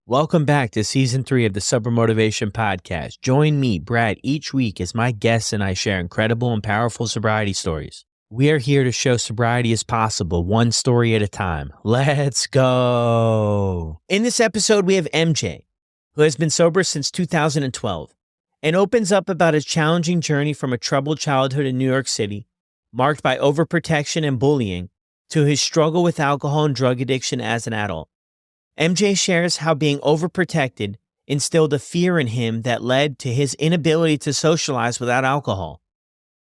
Welcome back to Season 3 of the Sober Motivation Podcast. Join me, Brad, each week as my guests and I share incredible and powerful sobriety stories. We are here to show sobriety is possible, one story at a time. Let's go. In this episode, we have MJ, who has been sober since 2012 and opens up about his challenging journey from a troubled childhood in New York City, marked by overprotection and bullying, to his struggle with alcohol and drug addiction as an adult. MJ shares how being overprotected instilled a fear in him that led to his inability to socialize without alcohol.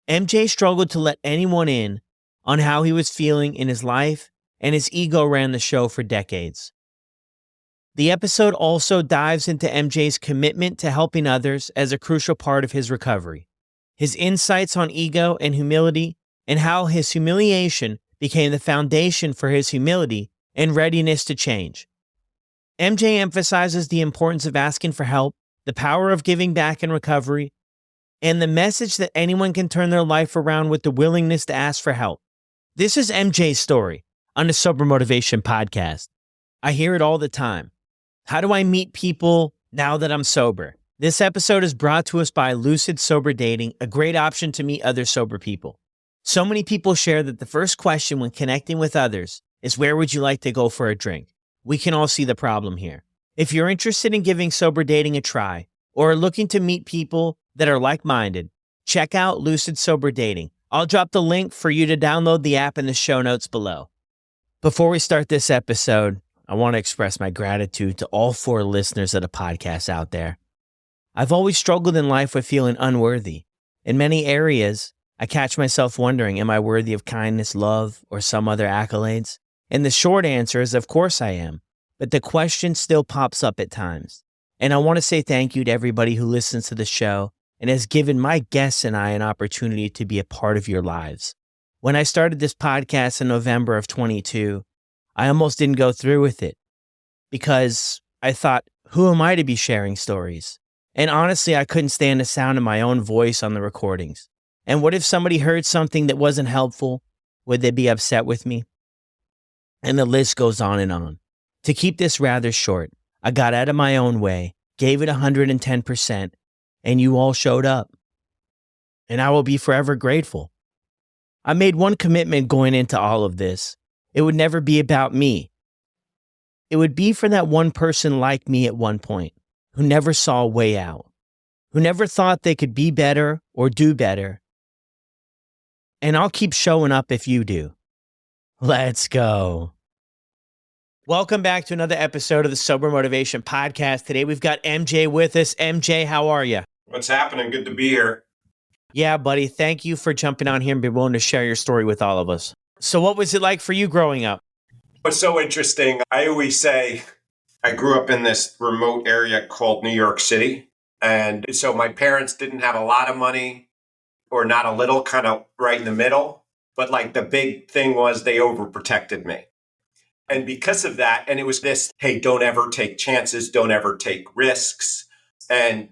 MJ struggled to let anyone in on how he was feeling in his life, and his ego ran the show for decades. The episode also dives into MJ's commitment to helping others as a crucial part of his recovery, his insights on ego and humility, and how his humiliation became the foundation for his humility and readiness to change. MJ emphasizes the importance of asking for help, the power of giving back in recovery, and the message that anyone can turn their life around with the willingness to ask for help. This is MJ's story on the Sober Motivation Podcast. I hear it all the time. How do I meet people now that I'm sober? This episode is brought to us by Lucid Sober Dating, a great option to meet other sober people. So many people share that the first question when connecting with others is, where would you like to go for a drink? We can all see the problem here. If you're interested in giving sober dating a try or are looking to meet people that are like-minded, check out Lucid Sober Dating. I'll drop the link for you to download the app in the show notes below. Before we start this episode, I want to express my gratitude to all 4 listeners of the podcast out there. I've always struggled in life with feeling unworthy. In many areas, I catch myself wondering, am I worthy of kindness, love, or some other accolades? And the short answer is, of course I am. But the question still pops up at times. And I want to say thank you to everybody who listens to the show and has given my guests and I an opportunity to be a part of your lives. When I started this podcast in November of 22, I almost didn't go through with it because I thought, who am I to be sharing stories? And honestly, I couldn't stand the sound of my own voice on the recordings. And what if somebody heard something that wasn't helpful? Would they be upset with me? And the list goes on and on. To keep this rather short, I got out of my own way, gave it 110%, and you all showed up. And I will be forever grateful. I made one commitment going into all of this. It would never be about me. It would be for that one person like me at one point, who never saw a way out, who never thought they could be better or do better. And I'll keep showing up if you do. Let's go. Welcome back to another episode of the Sober Motivation Podcast. Today we've got MJ with us. MJ, how are you? What's happening? Good to be here. Yeah, buddy. Thank you for jumping on here and being willing to share your story with all of us. So what was it like for you growing up? What's so interesting, I always say I grew up in this remote area called New York City. And so my parents didn't have a lot of money or not a little, kind of right in the middle. But like the big thing was they overprotected me. And because of that, and it was this, hey, don't ever take chances, don't ever take risks. And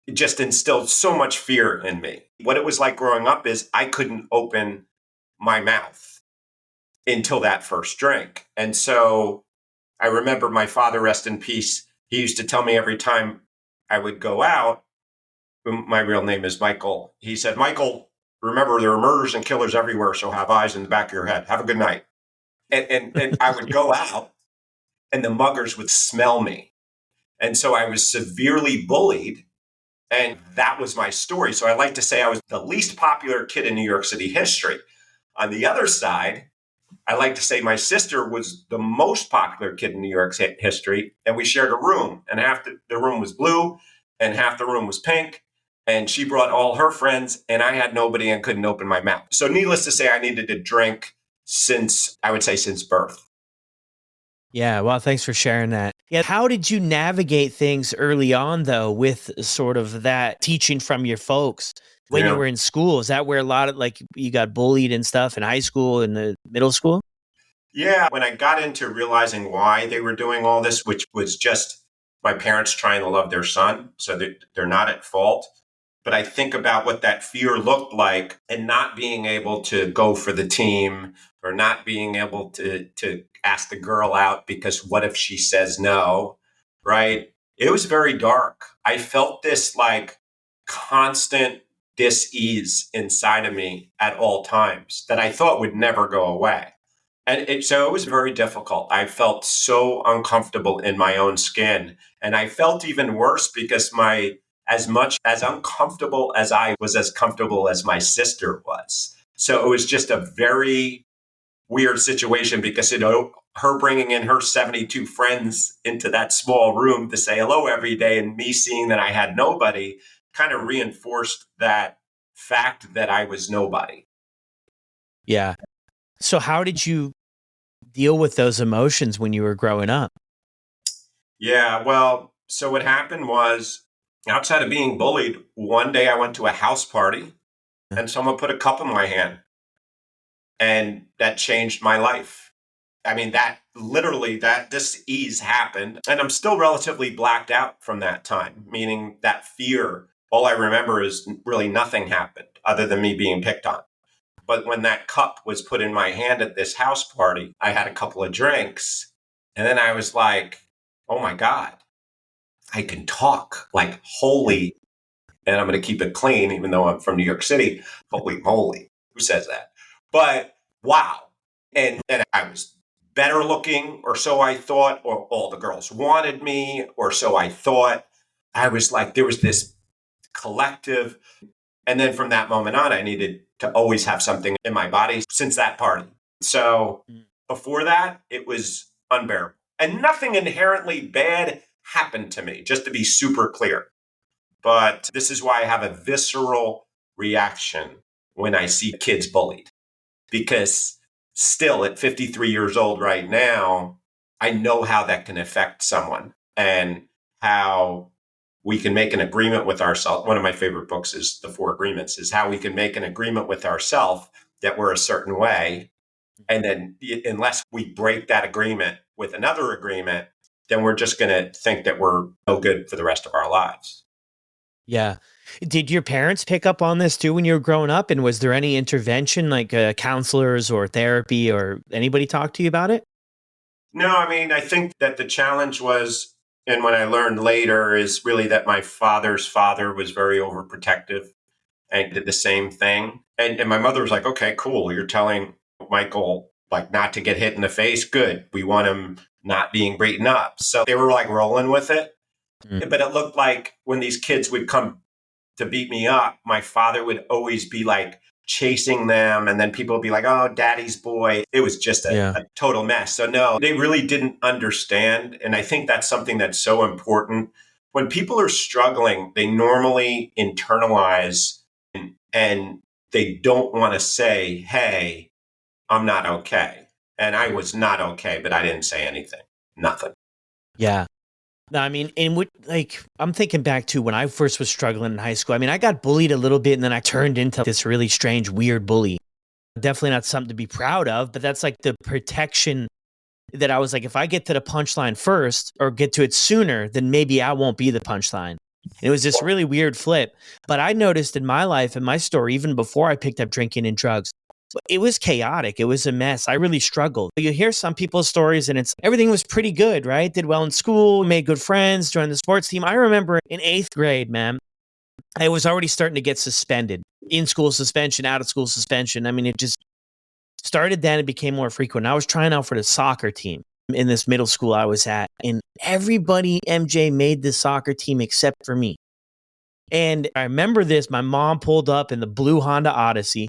it just instilled so much fear in me. What it was like growing up is I couldn't open my mouth until that first drink. And so I remember my father, rest in peace, he used to tell me every time I would go out, my real name is Michael. He said, Michael, remember there are murders and killers everywhere, so have eyes in the back of your head. Have a good night. And I would go out and the muggers would smell me. And so I was severely bullied. And that was my story. So I like to say I was the least popular kid in New York City history. On the other side, I like to say my sister was the most popular kid in New York history. And we shared a room. And half the room was blue and half the room was pink. And she brought all her friends and I had nobody and couldn't open my mouth. So needless to say, I needed to drink since birth. Yeah, well, thanks for sharing that. Yeah, how did you navigate things early on, though, with sort of that teaching from your folks when you were in school? Is that where a lot of, like, you got bullied and stuff in high school and the middle school? Yeah, when I got into realizing why they were doing all this, which was just my parents trying to love their son, so that they're not at fault. But I think about what that fear looked like and not being able to go for the team or not being able to ask the girl out because what if she says no? right? It was very dark. I felt this like constant dis-ease inside of me at all times that I thought would never go away. So it was very difficult. I felt so uncomfortable in my own skin. And I felt even worse because as much as uncomfortable as I was, as comfortable as my sister was. So it was just a very weird situation because, her bringing in her 72 friends into that small room to say hello every day and me seeing that I had nobody kind of reinforced that fact that I was nobody. Yeah. So how did you deal with those emotions when you were growing up? Yeah, well, so what happened was outside of being bullied, one day I went to a house party and someone put a cup in my hand and that changed my life. I mean, that literally that this ease happened and I'm still relatively blacked out from that time, meaning that fear, all I remember is really nothing happened other than me being picked on. But when that cup was put in my hand at this house party, I had a couple of drinks and then I was like, oh my God, I can talk. Like, holy, and I'm going to keep it clean, even though I'm from New York City. Holy moly, who says that? But wow. And I was better looking, or so I thought, or all the girls wanted me, or so I thought. I was like, there was this collective. And then from that moment on, I needed to always have something in my body since that party. So before that, it was unbearable. And nothing inherently bad happened to me, just to be super clear. But this is why I have a visceral reaction when I see kids bullied. Because still at 53 years old right now, I know how that can affect someone and how we can make an agreement with ourselves. One of my favorite books is The Four Agreements, is how we can make an agreement with ourselves that we're a certain way. And then unless we break that agreement with another agreement, then we're just going to think that we're no good for the rest of our lives. Yeah. Did your parents pick up on this too when you were growing up? And was there any intervention, like counselors or therapy, or anybody talk to you about it? No, I mean, I think that the challenge was, and what I learned later is really that my father's father was very overprotective and did the same thing. And my mother was like, okay, cool. You're telling Michael like not to get hit in the face. Good. We want him not being beaten up. So they were like rolling with it. Mm. But it looked like when these kids would come to beat me up, my father would always be like chasing them. And then people would be like, oh, daddy's boy. It was just Yeah. a total mess. So, no, they really didn't understand. And I think that's something that's so important. When people are struggling, they normally internalize and they don't want to say, hey, I'm not okay. And I was not okay, but I didn't say anything. Nothing. Yeah. No, I mean, and what, like, I'm thinking back to when I first was struggling in high school. I mean, I got bullied a little bit and then I turned into this really strange, weird bully. Definitely not something to be proud of, but that's like the protection that I was like, if I get to the punchline first or get to it sooner, then maybe I won't be the punchline. And it was this really weird flip. But I noticed in my life and my story, even before I picked up drinking and drugs, it was chaotic. It was a mess. I really struggled. You hear some people's stories and it's everything was pretty good, right? Did well in school, made good friends, joined the sports team. I remember in 8th grade, man, I was already starting to get suspended. In school suspension, out of school suspension. I mean, it just started then. It became more frequent. I was trying out for the soccer team in this middle school I was at, and everybody, MJ, made the soccer team except for me. And I remember this. My mom pulled up in the blue Honda Odyssey,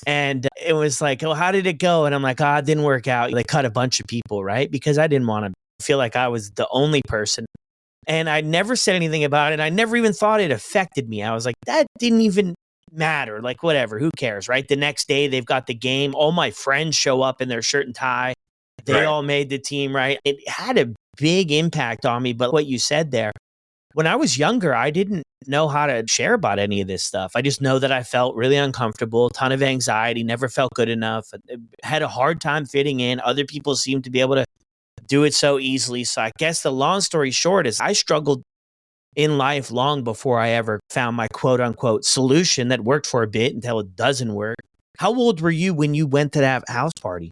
and it was like, oh, how did it go? And I'm like, it didn't work out. They cut a bunch of people, right? Because I didn't want to feel like I was the only person. And I never said anything about it. I never even thought it affected me. I was like, that didn't even matter. Like, whatever, who cares, right? The next day, they've got the game. All my friends show up in their shirt and tie. They Right. all made the team, right? It had a big impact on me. But what you said there, when I was younger, I didn't know how to share about any of this stuff. I just know that I felt really uncomfortable, a ton of anxiety, never felt good enough, had a hard time fitting in. Other people seemed to be able to do it so easily. So I guess the long story short is I struggled in life long before I ever found my quote unquote solution that worked for a bit until it doesn't work. How old were you when you went to that house party?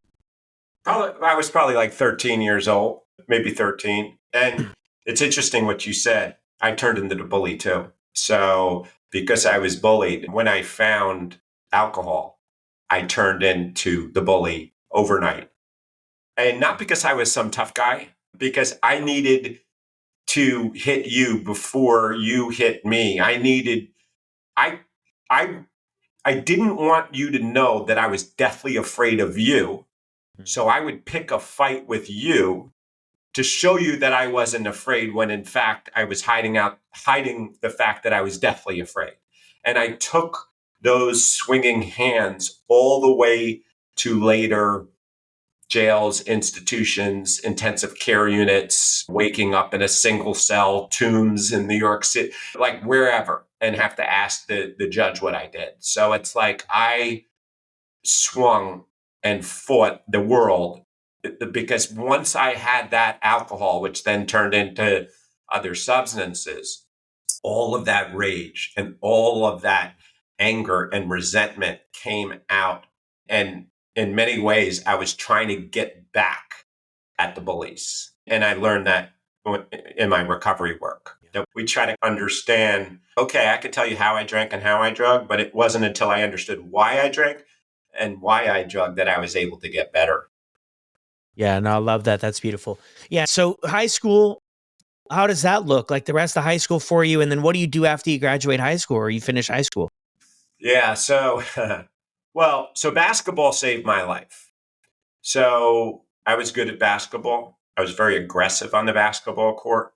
I was probably like 13 years old, maybe 13. And It's interesting what you said. I turned into the bully too. So because I was bullied, when I found alcohol, I turned into the bully overnight. And not because I was some tough guy, because I needed to hit you before you hit me. I, I, I didn't want you to know that I was deathly afraid of you. So I would pick a fight with you to show you that I wasn't afraid when in fact I was hiding the fact that I was deathly afraid. And I took those swinging hands all the way to later jails, institutions, intensive care units, waking up in a single cell, tombs in New York City, like wherever, and have to ask the judge what I did. So it's like I swung and fought the world because once I had that alcohol, which then turned into other substances, all of that rage and all of that anger and resentment came out. And in many ways, I was trying to get back at the bullies. And I learned that in my recovery work. That we try to understand, okay, I could tell you how I drank and how I drug, but it wasn't until I understood why I drank and why I drug that I was able to get better. Yeah, no, I love that. That's beautiful. Yeah. So high school, how does that look like the rest of high school for you? And then what do you do after you graduate high school or you finish high school? Yeah. So, so basketball saved my life. So I was good at basketball. I was very aggressive on the basketball court.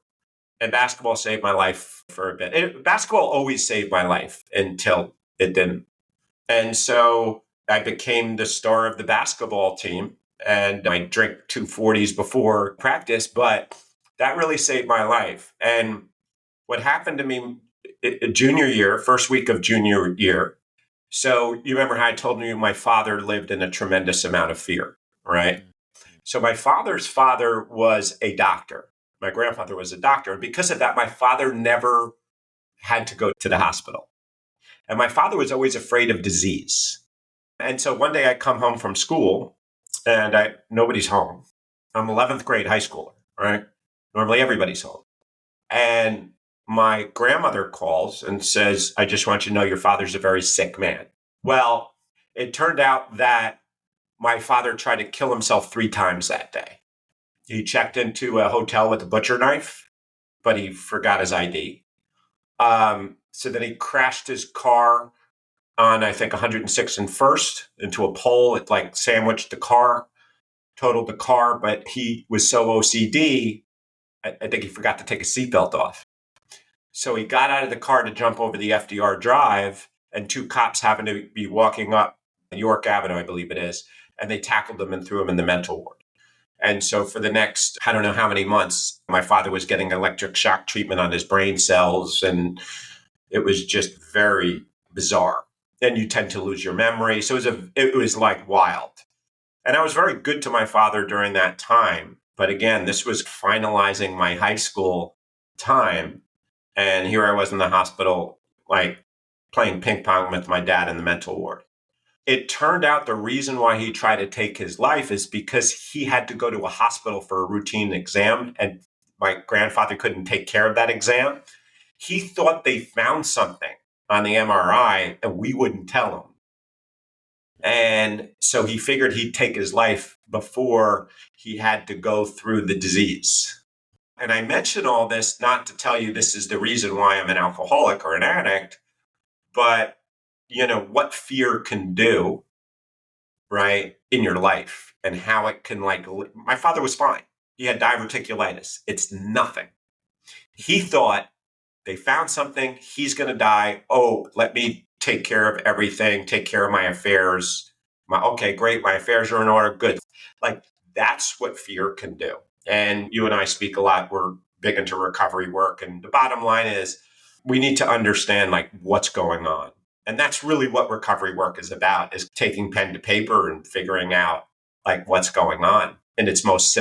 And basketball saved my life for a bit. Basketball always saved my life until it didn't. And so I became the star of the basketball team. And I drink 240s before practice, but that really saved my life. And what happened to me junior year, first week of junior year. So you remember how I told you my father lived in a tremendous amount of fear, right? So my father's father was a doctor. My grandfather was a doctor. And because of that, my father never had to go to the hospital. And my father was always afraid of disease. And so one day I come home from school and nobody's home. I'm 11th grade high schooler, right? Normally everybody's home. And my grandmother calls and says, I just want you to know your father's a very sick man. Well, it turned out that my father tried to kill himself 3 times that day. He checked into a hotel with a butcher knife, but he forgot his ID. So then he crashed his car on, I think, 106 and First into a pole. It like sandwiched the car, totaled the car, but he was so OCD, I think he forgot to take his seatbelt off. So he got out of the car to jump over the FDR Drive, and 2 cops happened to be walking up York Avenue, I believe it is, and they tackled him and threw him in the mental ward. And so for the next, I don't know how many months, my father was getting electric shock treatment on his brain cells. And it was just very bizarre. And you tend to lose your memory. So it was like wild. And I was very good to my father during that time. But again, this was finalizing my high school time. And here I was in the hospital, like playing ping pong with my dad in the mental ward. It turned out the reason why he tried to take his life is because he had to go to a hospital for a routine exam, and my grandfather couldn't take care of that exam. He thought they found something on the MRI and we wouldn't tell him. And so he figured he'd take his life before he had to go through the disease. And I mention all this not to tell you this is the reason why I'm an alcoholic or an addict, but what fear can do, right, in your life, and how it can my father was fine. He had diverticulitis. It's nothing. He thought they found something. He's going to die. Oh, let me take care of everything, take care of my affairs. Okay, great. My affairs are in order. Good. Like that's what fear can do. And you and I speak a lot. We're big into recovery work. And the bottom line is we need to understand like what's going on. And that's really what recovery work is about, is taking pen to paper and figuring out like what's going on in its the most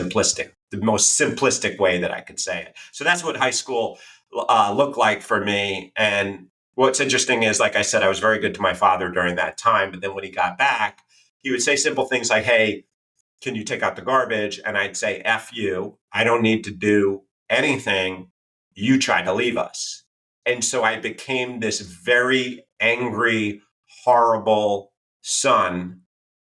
simplistic way that I could say it. So that's what high school looked like for me. And what's interesting is, like I said, I was very good to my father during that time. But then when he got back, he would say simple things like, hey, can you take out the garbage? And I'd say, F you. I don't need to do anything, you tried to leave us. And so I became this very angry, horrible son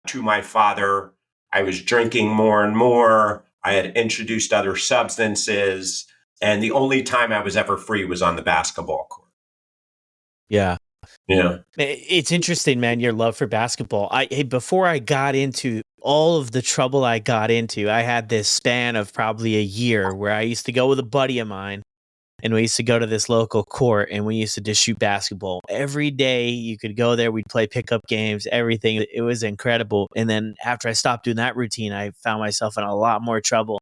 to my father. I was drinking more and more. I had introduced other substances. And the only time I was ever free was on the basketball court. Yeah. Yeah. It's interesting, man, your love for basketball. Before I got into all of the trouble I got into, I had this span of probably a year where I used to go with a buddy of mine, and we used to go to this local court, and we used to just shoot basketball every day. You could go there, we'd play pickup games, everything. It was incredible. And then after I stopped doing that routine, I found myself in a lot more trouble.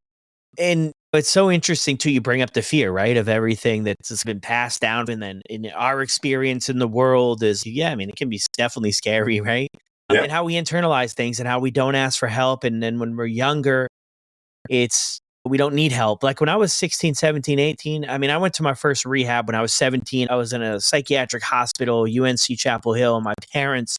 And it's so interesting too. You bring up the fear, right, of everything that's just been passed down, and then in our experience in the world is, yeah, I mean, it can be definitely scary, right? Yeah. And how we internalize things and how we don't ask for help, and then when we're younger, it's we don't need help. Like when I was 16, 17, 18, I mean, I went to my first rehab when I was 17. I was in a psychiatric hospital, UNC Chapel Hill. My parents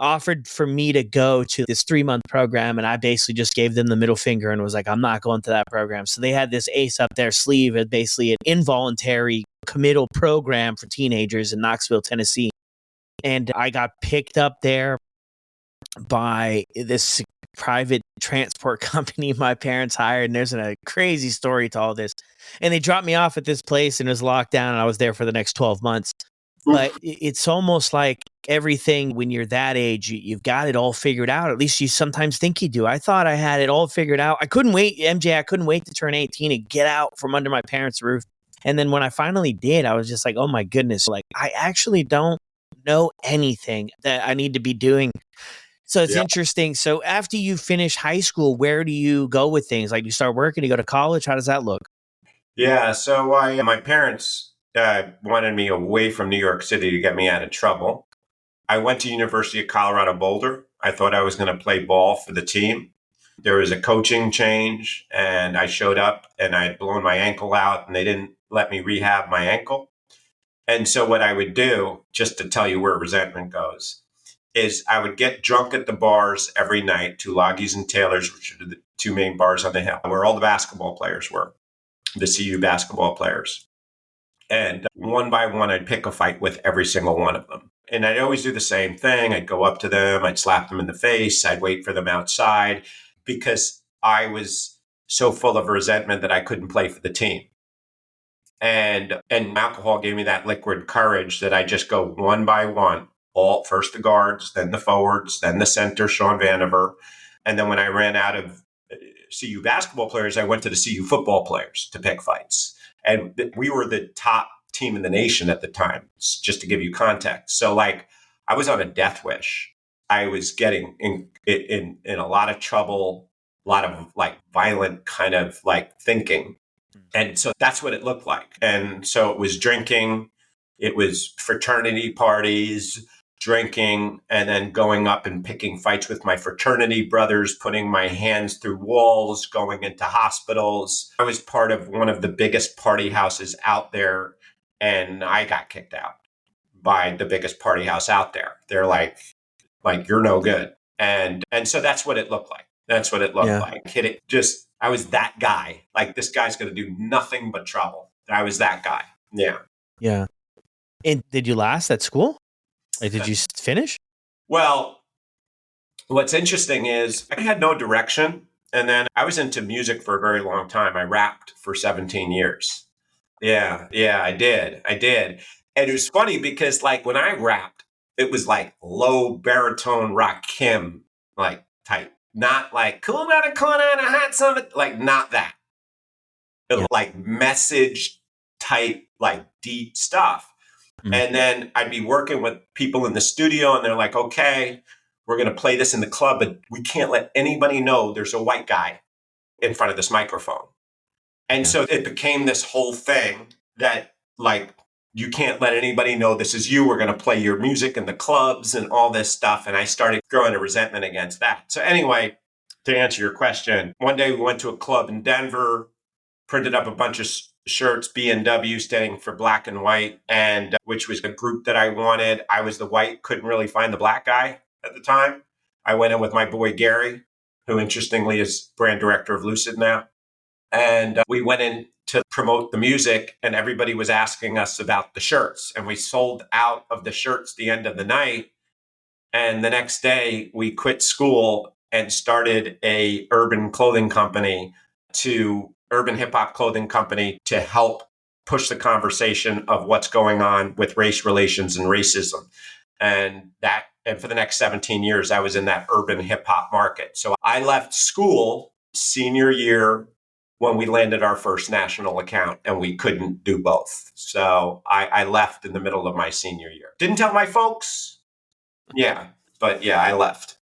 offered for me to go to this 3-month program, and I basically just gave them the middle finger and was like, I'm not going to that program. So they had this ace up their sleeve, basically an involuntary committal program for teenagers in Knoxville, Tennessee. And I got picked up there by this private transport company my parents hired. And there's a crazy story to all this. And they dropped me off at this place, and it was locked down, and I was there for the next 12 months. But it's almost like everything when you're that age, you've got it all figured out. At least you sometimes think you do. I thought I had it all figured out. I couldn't wait, MJ. I couldn't wait to turn 18 and get out from under my parents' roof. And then when I finally did, I was just like, oh my goodness, like I actually don't know anything that I need to be doing. So it's interesting. So after you finish high school, where do you go with things? Like you start working, you go to college? How does that look? Yeah. So my parents wanted me away from New York City to get me out of trouble. I went to University of Colorado Boulder. I thought I was going to play ball for the team. There was a coaching change, and I showed up and I had blown my ankle out, and they didn't let me rehab my ankle. And so what I would do, just to tell you where resentment goes, is I would get drunk at the bars every night, Tulagis and Taylors, which are the two main bars on the hill, where all the basketball players were, the CU basketball players. And one by one, I'd pick a fight with every single one of them. And I'd always do the same thing. I'd go up to them, I'd slap them in the face, I'd wait for them outside because I was so full of resentment that I couldn't play for the team. And alcohol gave me that liquid courage that I just go one by one, all first the guards, then the forwards, then the center, Sean Vandiver. And then when I ran out of CU basketball players, I went to the CU football players to pick fights. And we were the top team in the nation at the time, just to give you context. So like I was on a death wish. I was getting in a lot of trouble, a lot of like violent kind of like thinking. And so that's what it looked like. And so it was drinking, it was fraternity parties, drinking, and then going up and picking fights with my fraternity brothers, putting my hands through walls, going into hospitals. I was part of one of the biggest party houses out there, and I got kicked out by the biggest party house out there. They're like you're no good. And so that's what it looked like. That's what it looked like. I was that guy. Like this guy's going to do nothing but trouble. I was that guy. Yeah. Yeah. And did you last at school? Like, did you finish? Well, what's interesting is I had no direction. And then I was into music for a very long time. I rapped for 17 years. Yeah. Yeah, I did. And it was funny because like when I rapped, it was like low baritone rock Kim like type. Not like cool down a corner and a hot summer, like not that. Yeah. Like message type, like deep stuff. And then I'd be working with people in the studio and they're like, okay, we're going to play this in the club, but we can't let anybody know there's a white guy in front of this microphone. And so it became this whole thing that like, you can't let anybody know this is you. We're going to play your music in the clubs and all this stuff. And I started growing a resentment against that. So anyway, to answer your question, one day we went to a club in Denver, printed up a bunch of shirts, B&W standing for black and white, and which was a group that I wanted. I was the white, couldn't really find the black guy at the time. I went in with my boy Gary, who interestingly is brand director of Lucid now. And we went in to promote the music, and everybody was asking us about the shirts. And we sold out of the shirts the end of the night. And the next day, we quit school and started a urban hip hop clothing company to help push the conversation of what's going on with race relations and racism. And for the next 17 years, I was in that urban hip hop market. So I left school senior year when we landed our first national account, and we couldn't do both. So I left in the middle of my senior year. Didn't tell my folks. Yeah, but yeah, I left.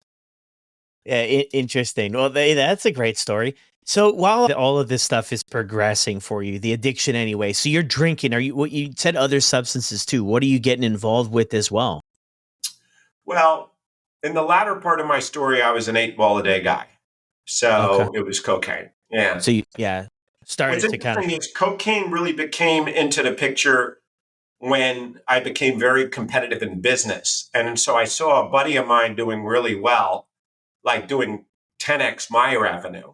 Yeah, interesting. Well, that's a great story. So while all of this stuff is progressing for you, the addiction anyway, so you're drinking. What you said other substances too. What are you getting involved with as well? Well, in the latter part of my story, I was an 8 ball a day guy. Okay. So it was cocaine. Yeah. So you, What's started to kind of, interesting is cocaine really became into the picture when I became very competitive in business. And so I saw a buddy of mine doing really well, like doing 10x my revenue.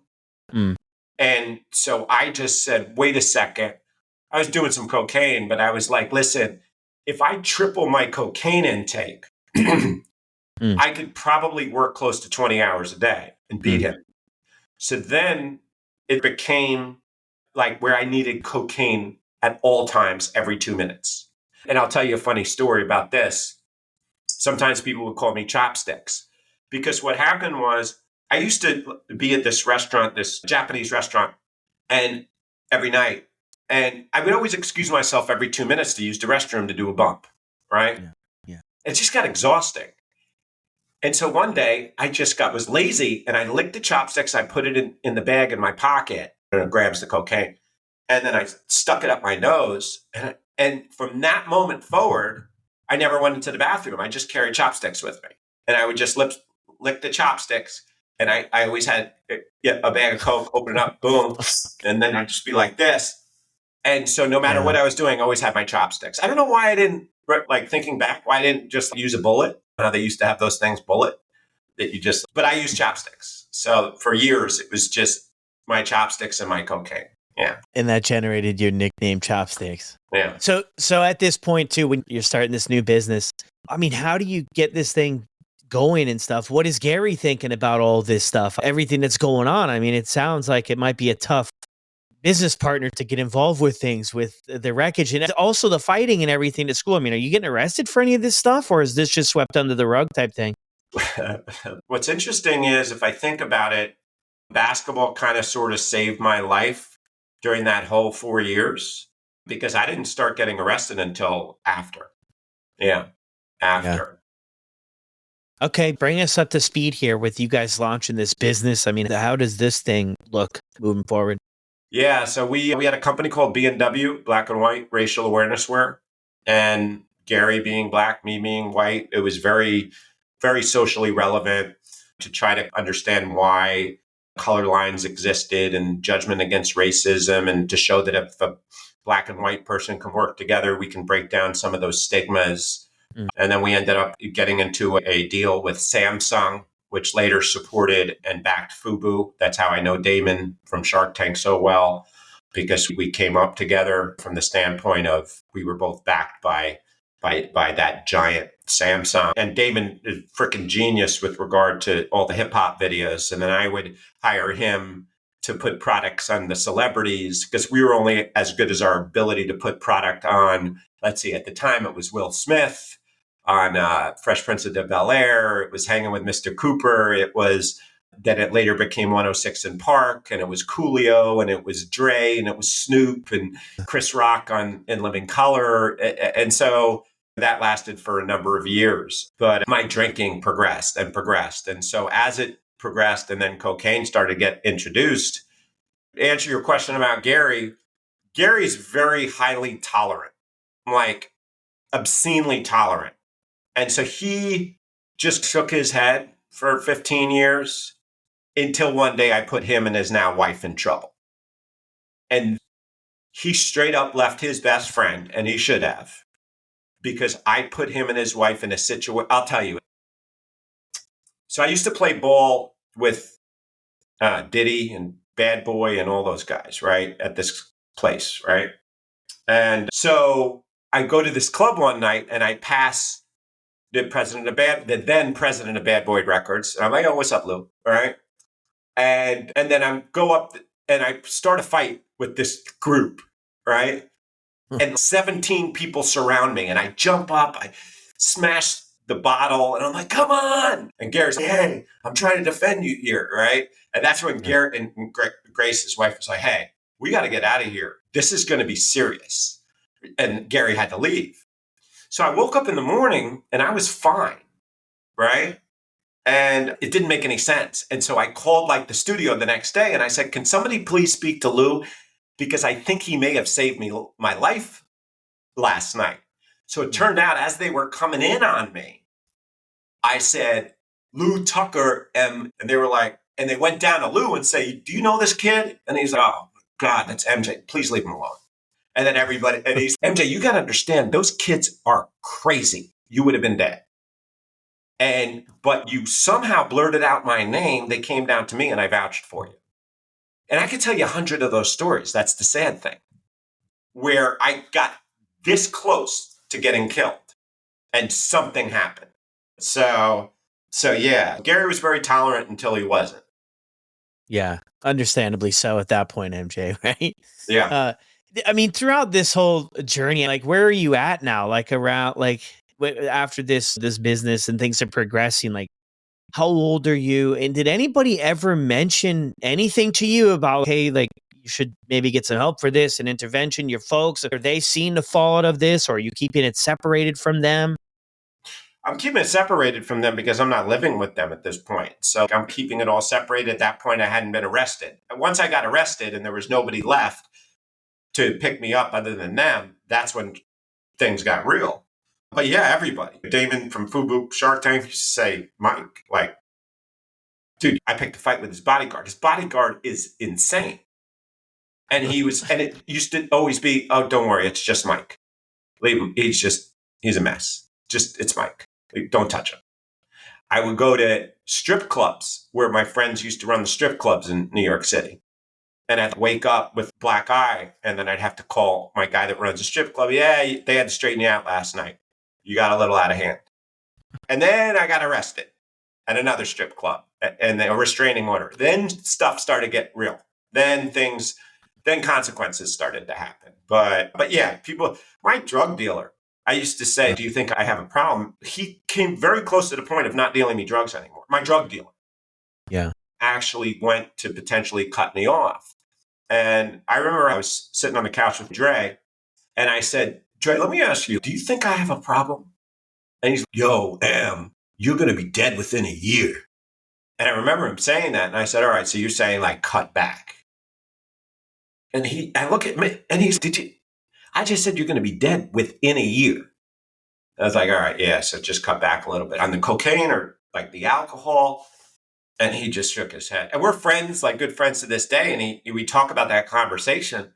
mm, And so I just said, wait a second. I was doing some cocaine, but I was like, listen, if I triple my cocaine intake, mm, I could probably work close to 20 hours a day and beat mm. him. So then it became like where I needed cocaine at all times, every 2 minutes. And I'll tell you a funny story about this. Sometimes people would call me chopsticks because what happened was I used to be at this restaurant, this Japanese restaurant, and every night, and I would always excuse myself every 2 minutes to use the restroom to do a bump, right? Yeah. Yeah. It just got exhausting. And so one day was lazy and I licked the chopsticks. I put it in the bag in my pocket and it grabs the cocaine. And then I stuck it up my nose. And from that moment forward, I never went into the bathroom. I just carried chopsticks with me. And I would just lick the chopsticks. And I always had a bag of Coke, open it up, boom. And then I'd just be like this. And so no matter Yeah. what I was doing, I always had my chopsticks. I don't know why I didn't, like thinking back, why I didn't just use a bullet. They used to have those things, bullet, but I used chopsticks. So for years, it was just my chopsticks and my cocaine. Yeah. And that generated your nickname Chopsticks. Yeah. So at this point too, when you're starting this new business, I mean, how do you get this thing going and stuff? What is Gary thinking about all this stuff? Everything that's going on. I mean, it sounds like it might be a tough business partner to get involved with things with the wreckage and also the fighting and everything at school. I mean, are you getting arrested for any of this stuff, or is this just swept under the rug type thing? What's interesting is if I think about it, basketball kind of sort of saved my life during that whole 4 years because I didn't start getting arrested until after. Yeah. After. Okay, bring us up to speed here with you guys launching this business. I mean, how does this thing look moving forward? Yeah, so we had a company called B&W, Black and White Racial Awareness Wear, and Gary being black, me being white, it was very, very socially relevant to try to understand why color lines existed and judgment against racism, and to show that if a black and white person can work together, we can break down some of those stigmas. Mm. And then we ended up getting into a deal with Samsung, which later supported and backed Fubu. That's how I know Damon from Shark Tank so well, because we came up together from the standpoint of we were both backed by that giant Samsung. And Damon is freaking genius with regard to all the hip hop videos. And then I would hire him to put products on the celebrities because we were only as good as our ability to put product on. Let's see, at the time it was Will Smith on Fresh Prince of Bel-Air. It was Hanging with Mr. Cooper. It later became 106 in Park, and it was Coolio, and it was Dre, and it was Snoop, and Chris Rock on In Living Color. And so that lasted for a number of years. But my drinking progressed and progressed. And so as it progressed and then cocaine started to get introduced, to answer your question about Gary's very highly tolerant, like obscenely tolerant. And so he just shook his head for 15 years until one day I put him and his now wife in trouble. And he straight up left his best friend, and he should have, because I put him and his wife in a situation. I'll tell you. So I used to play ball with Diddy and Bad Boy and all those guys, right? At this place, right? And so I go to this club one night and I pass the then president of Bad Boy Records. And I'm like, oh, what's up, Lou? All right. And then I go up and I start a fight with this group, right? And 17 people surround me and I jump up, I smash the bottle and I'm like, come on. And Gary's like, hey, I'm trying to defend you here, right? And that's when Gary and Grace, his wife, was like, hey, we got to get out of here. This is going to be serious. And Gary had to leave. So I woke up in the morning and I was fine, right? And it didn't make any sense. And so I called like the studio the next day and I said, can somebody please speak to Lou? Because I think he may have saved me my life last night. So it turned out as they were coming in on me, I said, Lou Tucker. And they were like, and they went down to Lou and say, do you know this kid? And he's like, oh, God, that's MJ. Please leave him alone. And then everybody, and he's, MJ, you got to understand, those kids are crazy. You would have been dead. But you somehow blurted out my name. They came down to me and I vouched for you. And I could tell you 100 of those stories. That's the sad thing, where I got this close to getting killed and something happened. So yeah, Gary was very tolerant until he wasn't. Yeah, understandably so at that point, MJ, right? Yeah. I mean, throughout this whole journey, like, where are you at now? Like, around, like, after this business and things are progressing, like, how old are you? And did anybody ever mention anything to you about, hey, like, you should maybe get some help for this, an intervention, your folks? Are they seeing the fallout of this, or are you keeping it separated from them? I'm keeping it separated from them because I'm not living with them at this point. So I'm keeping it all separated. At that point, I hadn't been arrested. And once I got arrested and there was nobody left to pick me up other than them, that's when things got real. But yeah, everybody. Damon from Fubu Shark Tank used to say, Mike, like, dude, I picked a fight with his bodyguard. His bodyguard is insane. And it used to always be, oh, don't worry, it's just Mike. Leave him. He's a mess. It's Mike. Don't touch him. I would go to strip clubs where my friends used to run the strip clubs in New York City. And I'd wake up with black eye, and then I'd have to call my guy that runs the strip club. Yeah, they had to straighten you out last night. You got a little out of hand. And then I got arrested at another strip club and a restraining order. Then stuff started to get real. Then consequences started to happen. But yeah, my drug dealer, I used to say, do you think I have a problem? He came very close to the point of not dealing me drugs anymore. My drug dealer. Yeah. Actually went to potentially cut me off. And I remember I was sitting on the couch with Dre and I said, Dre, let me ask you, do you think I have a problem? And he's like, yo, you're going to be dead within a year. And I remember him saying that. And I said, all right, so you're saying like cut back. And I look at me and I just said you're going to be dead within a year. I was like, all right, yeah, so just cut back a little bit on the cocaine or like the alcohol. And he just shook his head. And we're friends, like good friends to this day. And we talk about that conversation.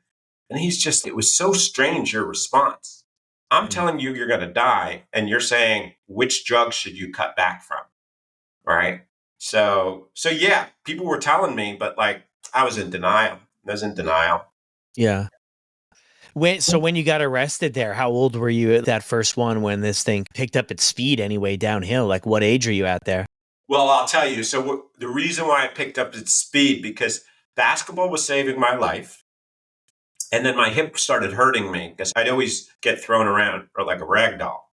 And it was so strange, your response. I'm telling you, you're going to die. And you're saying, which drugs should you cut back from? Right. So yeah, people were telling me, but like, I was in denial. Yeah. When you got arrested there, how old were you at that first one when this thing picked up its speed anyway downhill? Like, what age are you at there? Well, I'll tell you. So the reason why I picked up its speed, because basketball was saving my life. And then my hip started hurting me because I'd always get thrown around or like a rag doll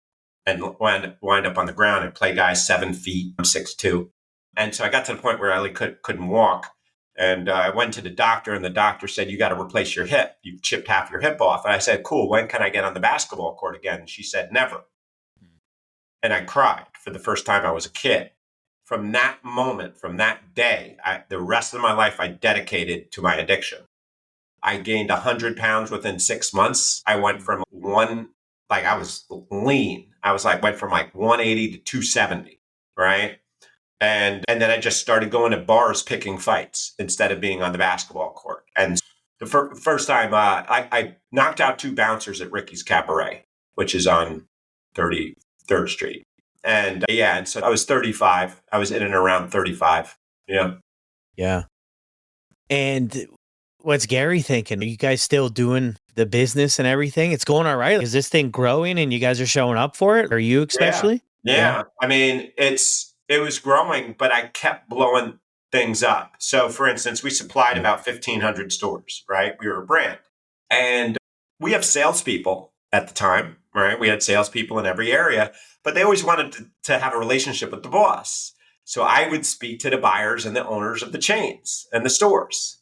and wind up on the ground and play guys 7 feet. I'm 6'2". And so I got to the point where I couldn't walk. And I went to the doctor and the doctor said, you got to replace your hip. You've chipped half your hip off. And I said, cool. When can I get on the basketball court again? And she said, never. And I cried for the first time I was a kid. From that moment, from that day, the rest of my life I dedicated to my addiction. I gained 100 pounds within 6 months. I went from I was lean. I was went from 180 to 270, right? And then I just started going to bars picking fights instead of being on the basketball court. And the first time I knocked out 2 bouncers at Ricky's Cabaret, which is on 33rd Street. And and so I was 35. I was in and around 35. Yeah. Yeah. And what's Gary thinking? Are you guys still doing the business and everything? It's going all right. Is this thing growing and you guys are showing up for it? Are you Yeah. especially? Yeah. I mean, it was growing, but I kept blowing things up. So for instance, we supplied Yeah. about 1,500 stores, right? We were a brand. And we have salespeople at the time, right? We had salespeople in every area, but they always wanted to have a relationship with the boss. So I would speak to the buyers and the owners of the chains and the stores.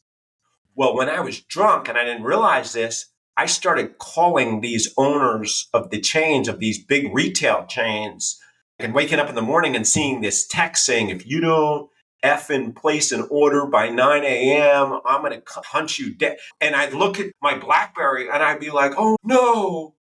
Well, when I was drunk and I didn't realize this, I started calling these owners of the chains, of these big retail chains, and waking up in the morning and seeing this text saying, if you don't effing place an order by 9 a.m., I'm going to hunt you dead. And I'd look at my Blackberry and I'd be like, oh no.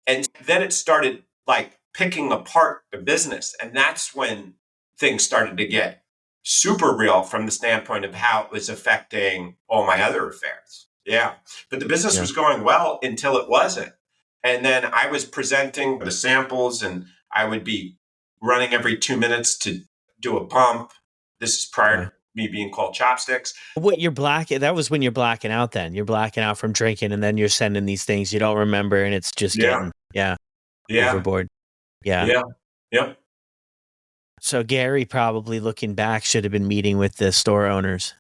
And then it started like picking apart the business. And that's when things started to get super real from the standpoint of how it was affecting all my other affairs. Yeah. But the business Yeah. was going well until it wasn't. And then I was presenting the samples and I would be running every 2 minutes to do a bump. This is prior Yeah. to me being called chopsticks. That was when you're blacking out then. You're blacking out from drinking and then you're sending these things you don't remember and it's just Yeah. getting, Yeah. overboard. Yeah. Yeah. Yeah. So Gary probably looking back should have been meeting with the store owners.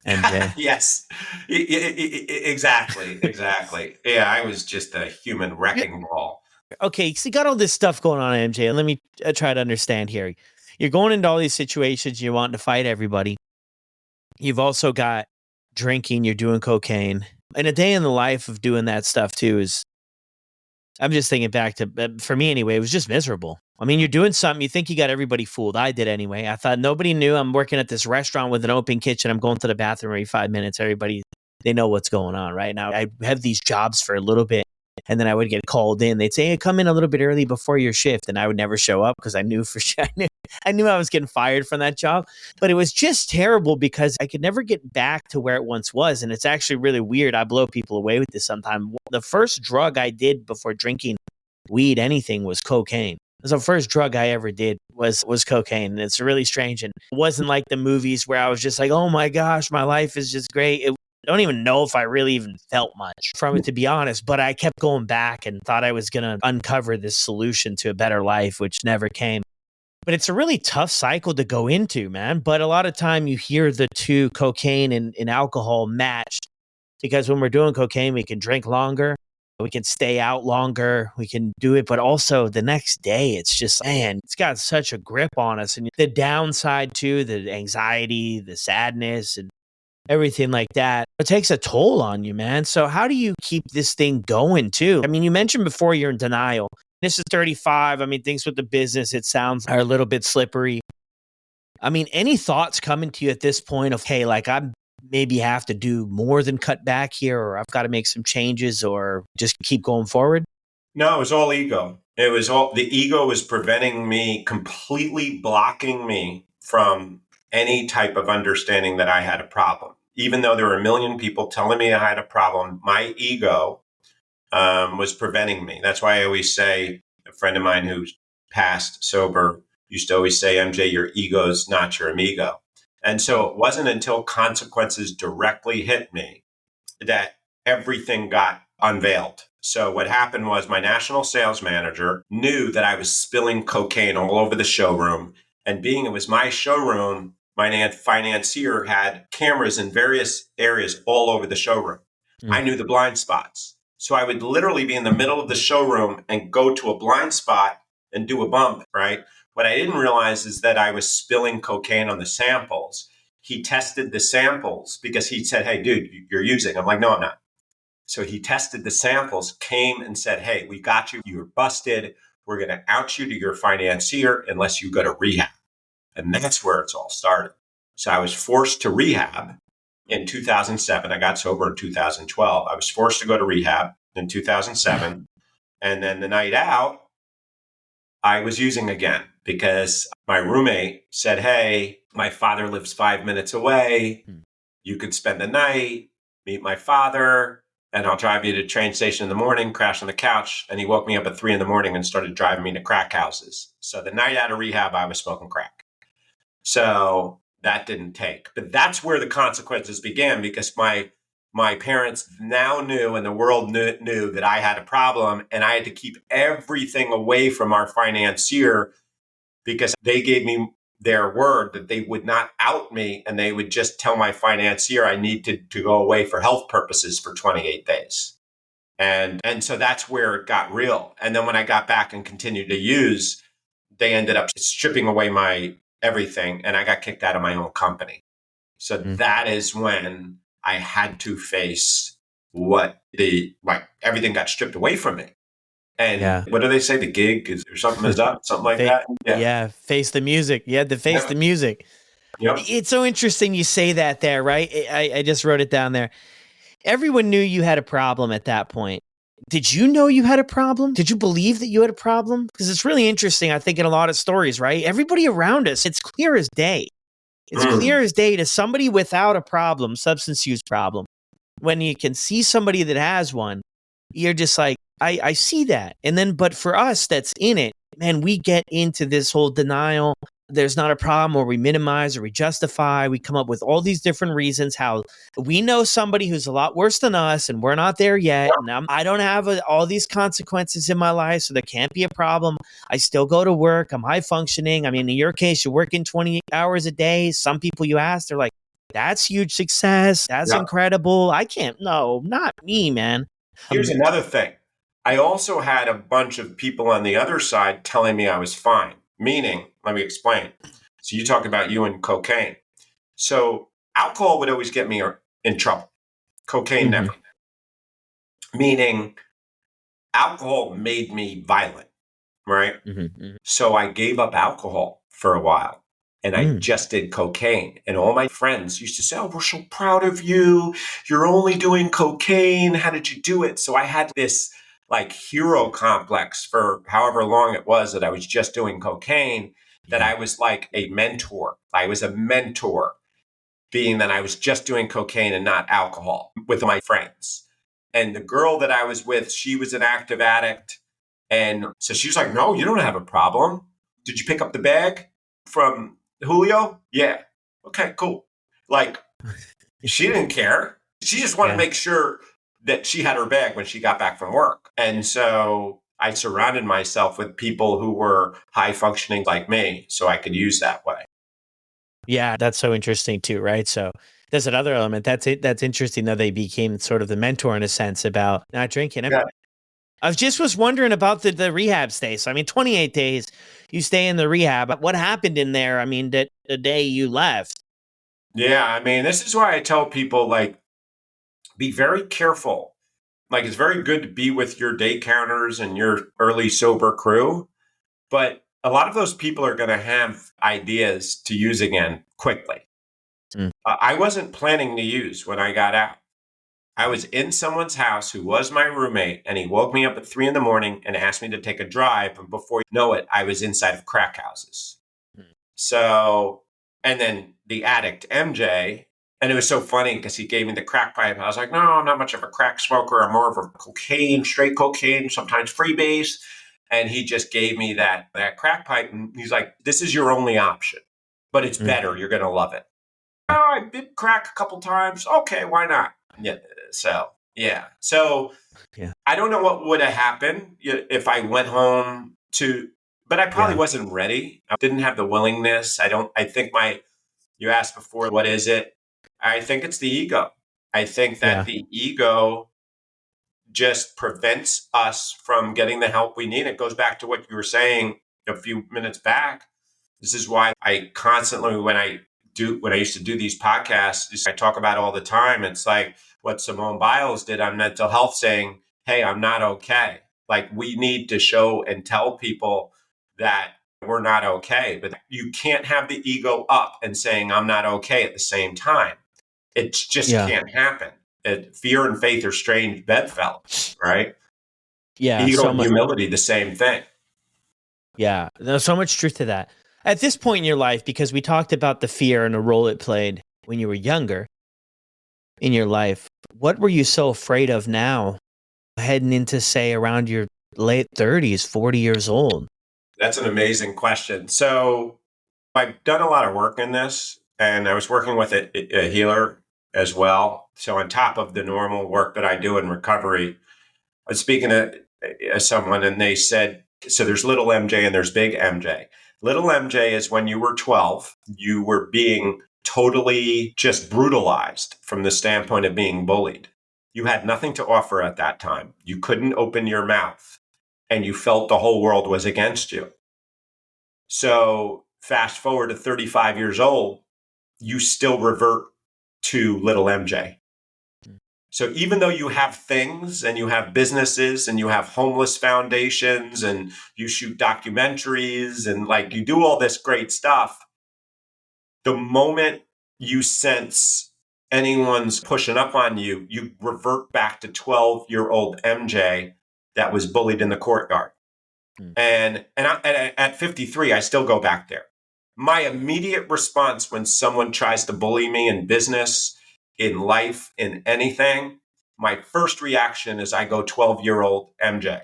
MJ. Yes, exactly. Exactly. Yeah, I was just a human wrecking ball. Okay, so you got all this stuff going on, MJ. Let me try to understand here. You're going into all these situations, you're wanting to fight everybody. You've also got drinking, you're doing cocaine. And a day in the life of doing that stuff too is, I'm just thinking back to, for me anyway, it was just miserable. I mean, you're doing something, you think you got everybody fooled. I did anyway. I thought nobody knew I'm working at this restaurant with an open kitchen. I'm going to the bathroom every 5 minutes. Everybody, they know what's going on right now. I have these jobs for a little bit. And then I would get called in. They'd say, hey, come in a little bit early before your shift. And I would never show up because I knew for sure. I knew I was getting fired from that job. But it was just terrible because I could never get back to where it once was. And it's actually really weird. I blow people away with this sometimes. The first drug I did before drinking weed, anything, was cocaine. It was the first drug I ever did was cocaine. And it's really strange. And it wasn't like the movies where I was just like, oh my gosh, my life is just great. I don't even know if I really even felt much from it, to be honest, but I kept going back and thought I was going to uncover this solution to a better life, which never came. But it's a really tough cycle to go into, man. But a lot of time you hear the two, cocaine and alcohol, matched, because when we're doing cocaine, we can drink longer, we can stay out longer, we can do it. But also the next day, it's just, man, it's got such a grip on us. And the downside too, the anxiety, the sadness, and everything like that, it takes a toll on you, man. So how do you keep this thing going too? I mean, you mentioned before you're in denial. This is 35. I mean, things with the business, it sounds, are a little bit slippery. I mean, any thoughts coming to you at this point of, hey, like I maybe have to do more than cut back here, or I've got to make some changes, or just keep going forward? No, it was all ego. It was all the ego was preventing me, completely blocking me from any type of understanding that I had a problem. Even though there were a million people telling me I had a problem, my ego was preventing me. That's why I always say, a friend of mine who's passed sober used to always say, MJ, your ego's not your amigo. And so it wasn't until consequences directly hit me that everything got unveiled. So what happened was my national sales manager knew that I was spilling cocaine all over the showroom. And being it was my showroom, my financier had cameras in various areas all over the showroom. I knew the blind spots. So I would literally be in the middle of the showroom and go to a blind spot and do a bump, right? What I didn't realize is that I was spilling cocaine on the samples. He tested the samples because he said, hey, dude, you're using. I'm like, no, I'm not. So he tested the samples, came and said, hey, we got you. You're busted. We're going to out you to your financier unless you go to rehab. And that's where it's all started. So I was forced to rehab in 2007. I got sober in 2012. I was forced to go to rehab in 2007. And then the night out, I was using again because my roommate said, hey, my father lives 5 minutes away. You could spend the night, meet my father, and I'll drive you to the train station in the morning, crash on the couch. And he woke me up at 3 a.m. and started driving me to crack houses. So the night out of rehab, I was smoking crack. So that didn't take. But that's where the consequences began, because my parents now knew, and the world knew that I had a problem, and I had to keep everything away from our financier, because they gave me their word that they would not out me, and they would just tell my financier I needed to go away for health purposes for 28 days. And so that's where it got real. And then when I got back and continued to use, they ended up stripping away my everything, and I got kicked out of my own company. So that is when I had to face everything got stripped away from me. And what do they say? The gig is, or something is up, something like that. Yeah. Face the music. You had to face the music. Yep. It's so interesting you say that there, right? I just wrote it down there. Everyone knew you had a problem at that point. Did you know you had a problem? Did you believe that you had a problem? Because it's really interesting, I think, in a lot of stories, right? Everybody around us, it's clear as day. It's clear as day to somebody without a problem, substance use problem. When you can see somebody that has one, you're just like, I see that. And then, but for us that's in it, man, we get into this whole denial. There's not a problem, or we minimize or we justify. We come up with all these different reasons how we know somebody who's a lot worse than us and we're not there yet. And I don't have all these consequences in my life, so there can't be a problem. I still go to work. I'm high functioning. I mean, in your case, you're working 20 hours a day. Some people you ask, they're like, that's huge success. That's incredible. I can't. No, not me, man. Here's another thing. I also had a bunch of people on the other side telling me I was fine. Meaning, let me explain. So you talk about you and cocaine. So alcohol would always get me in trouble. Cocaine never. Meaning, alcohol made me violent, right? So I gave up alcohol for a while, and I just did cocaine. And all my friends used to say, "Oh, we're so proud of you. You're only doing cocaine. How did you do it?" So I had this like hero complex for however long it was that I was just doing cocaine, that I was like a mentor. I was a mentor, being that I was just doing cocaine and not alcohol with my friends. And the girl that I was with, she was an active addict. And so she was like, "No, you don't have a problem. Did you pick up the bag from Julio?" "Yeah." "Okay, cool." Like, she didn't care. She just wanted to make sure that she had her bag when she got back from work. And so I surrounded myself with people who were high functioning like me, so I could use that way. Yeah, that's so interesting too, right? So there's another element. That's it. That's interesting that they became sort of the mentor in a sense about not drinking. I was wondering about the rehab stay. So I mean, 28 days you stay in the rehab. What happened in there? I mean, the day you left. Yeah, I mean, this is why I tell people, like, be very careful. Like, it's very good to be with your day counters and your early sober crew, but a lot of those people are going to have ideas to use again quickly. I wasn't planning to use when I got out. I was in someone's house who was my roommate, and he woke me up at 3 a.m. and asked me to take a drive. And before you know it, I was inside of crack houses. So, and then the addict, MJ, and it was so funny because he gave me the crack pipe. I was like, "No, I'm not much of a crack smoker. I'm more of a cocaine, straight cocaine, sometimes freebase." And he just gave me that crack pipe. And he's like, "This is your only option, but it's better. You're going to love it." "Oh, I did crack a couple times. Okay, why not?" Yeah. So, yeah. So I don't know what would have happened if I went home but I probably wasn't ready. I didn't have the willingness. I think you asked before, what is it? I think it's the ego. I think that the ego just prevents us from getting the help we need. It goes back to what you were saying a few minutes back. This is why I constantly, when I used to do these podcasts, I talk about all the time. It's like what Simone Biles did on mental health, saying, "Hey, I'm not okay." Like, we need to show and tell people that we're not okay, but you can't have the ego up and saying, "I'm not okay" at the same time. It just can't happen. Fear and faith are strange bedfellows, right? Yeah. Ego So and much. humility, the same thing. Yeah. There's so much truth to that. At this point in your life, because we talked about the fear and the role it played when you were younger in your life, what were you so afraid of now heading into, say, around your late 30s, 40 years old? That's an amazing question. So I've done a lot of work in this. and I was working with a healer as well. So on top of the normal work that I do in recovery, I was speaking to someone and they said, so there's little MJ and there's big MJ. Little MJ is when you were 12, you were being totally just brutalized from the standpoint of being bullied. You had nothing to offer at that time. You couldn't open your mouth and you felt the whole world was against you. So fast forward to 35 years old, you still revert to little MJ. So even though you have things and you have businesses and you have homeless foundations and you shoot documentaries and like you do all this great stuff, the moment you sense anyone's pushing up on you, you revert back to 12-year-old MJ that was bullied in the courtyard. And at 53, I still go back there. My immediate response when someone tries to bully me in business, in life, in anything, my first reaction is I go 12-year-old MJ.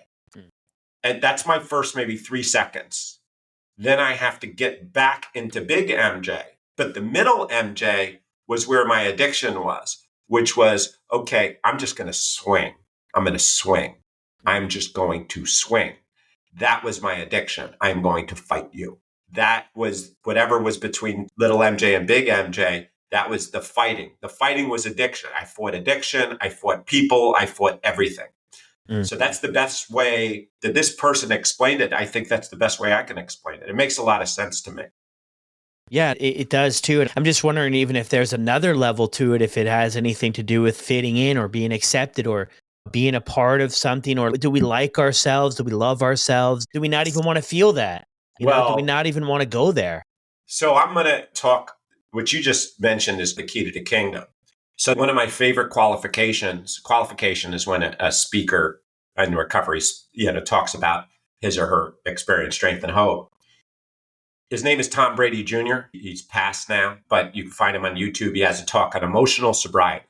And that's my first maybe 3 seconds. Then I have to get back into big MJ. But the middle MJ was where my addiction was, which was, okay, I'm just going to swing. I'm going to swing. I'm just going to swing. That was my addiction. I'm going to fight you. That was whatever was between little MJ and big MJ. That was the fighting. The fighting was addiction. I fought addiction. I fought people. I fought everything. So that's the best way that this person explained it. I think that's the best way I can explain it. It makes a lot of sense to me. Yeah, it does too. And I'm just wondering even if there's another level to it, if it has anything to do with fitting in or being accepted or being a part of something, or do we like ourselves? Do we love ourselves? Do we not even want to feel that? Do we not even want to go there? So I'm going to talk, what you just mentioned is the key to the kingdom. So one of my favorite qualification is when a speaker in recovery, talks about his or her experience, strength, and hope. His name is Tom Brady Jr. He's passed now, but you can find him on YouTube. He has a talk on emotional sobriety.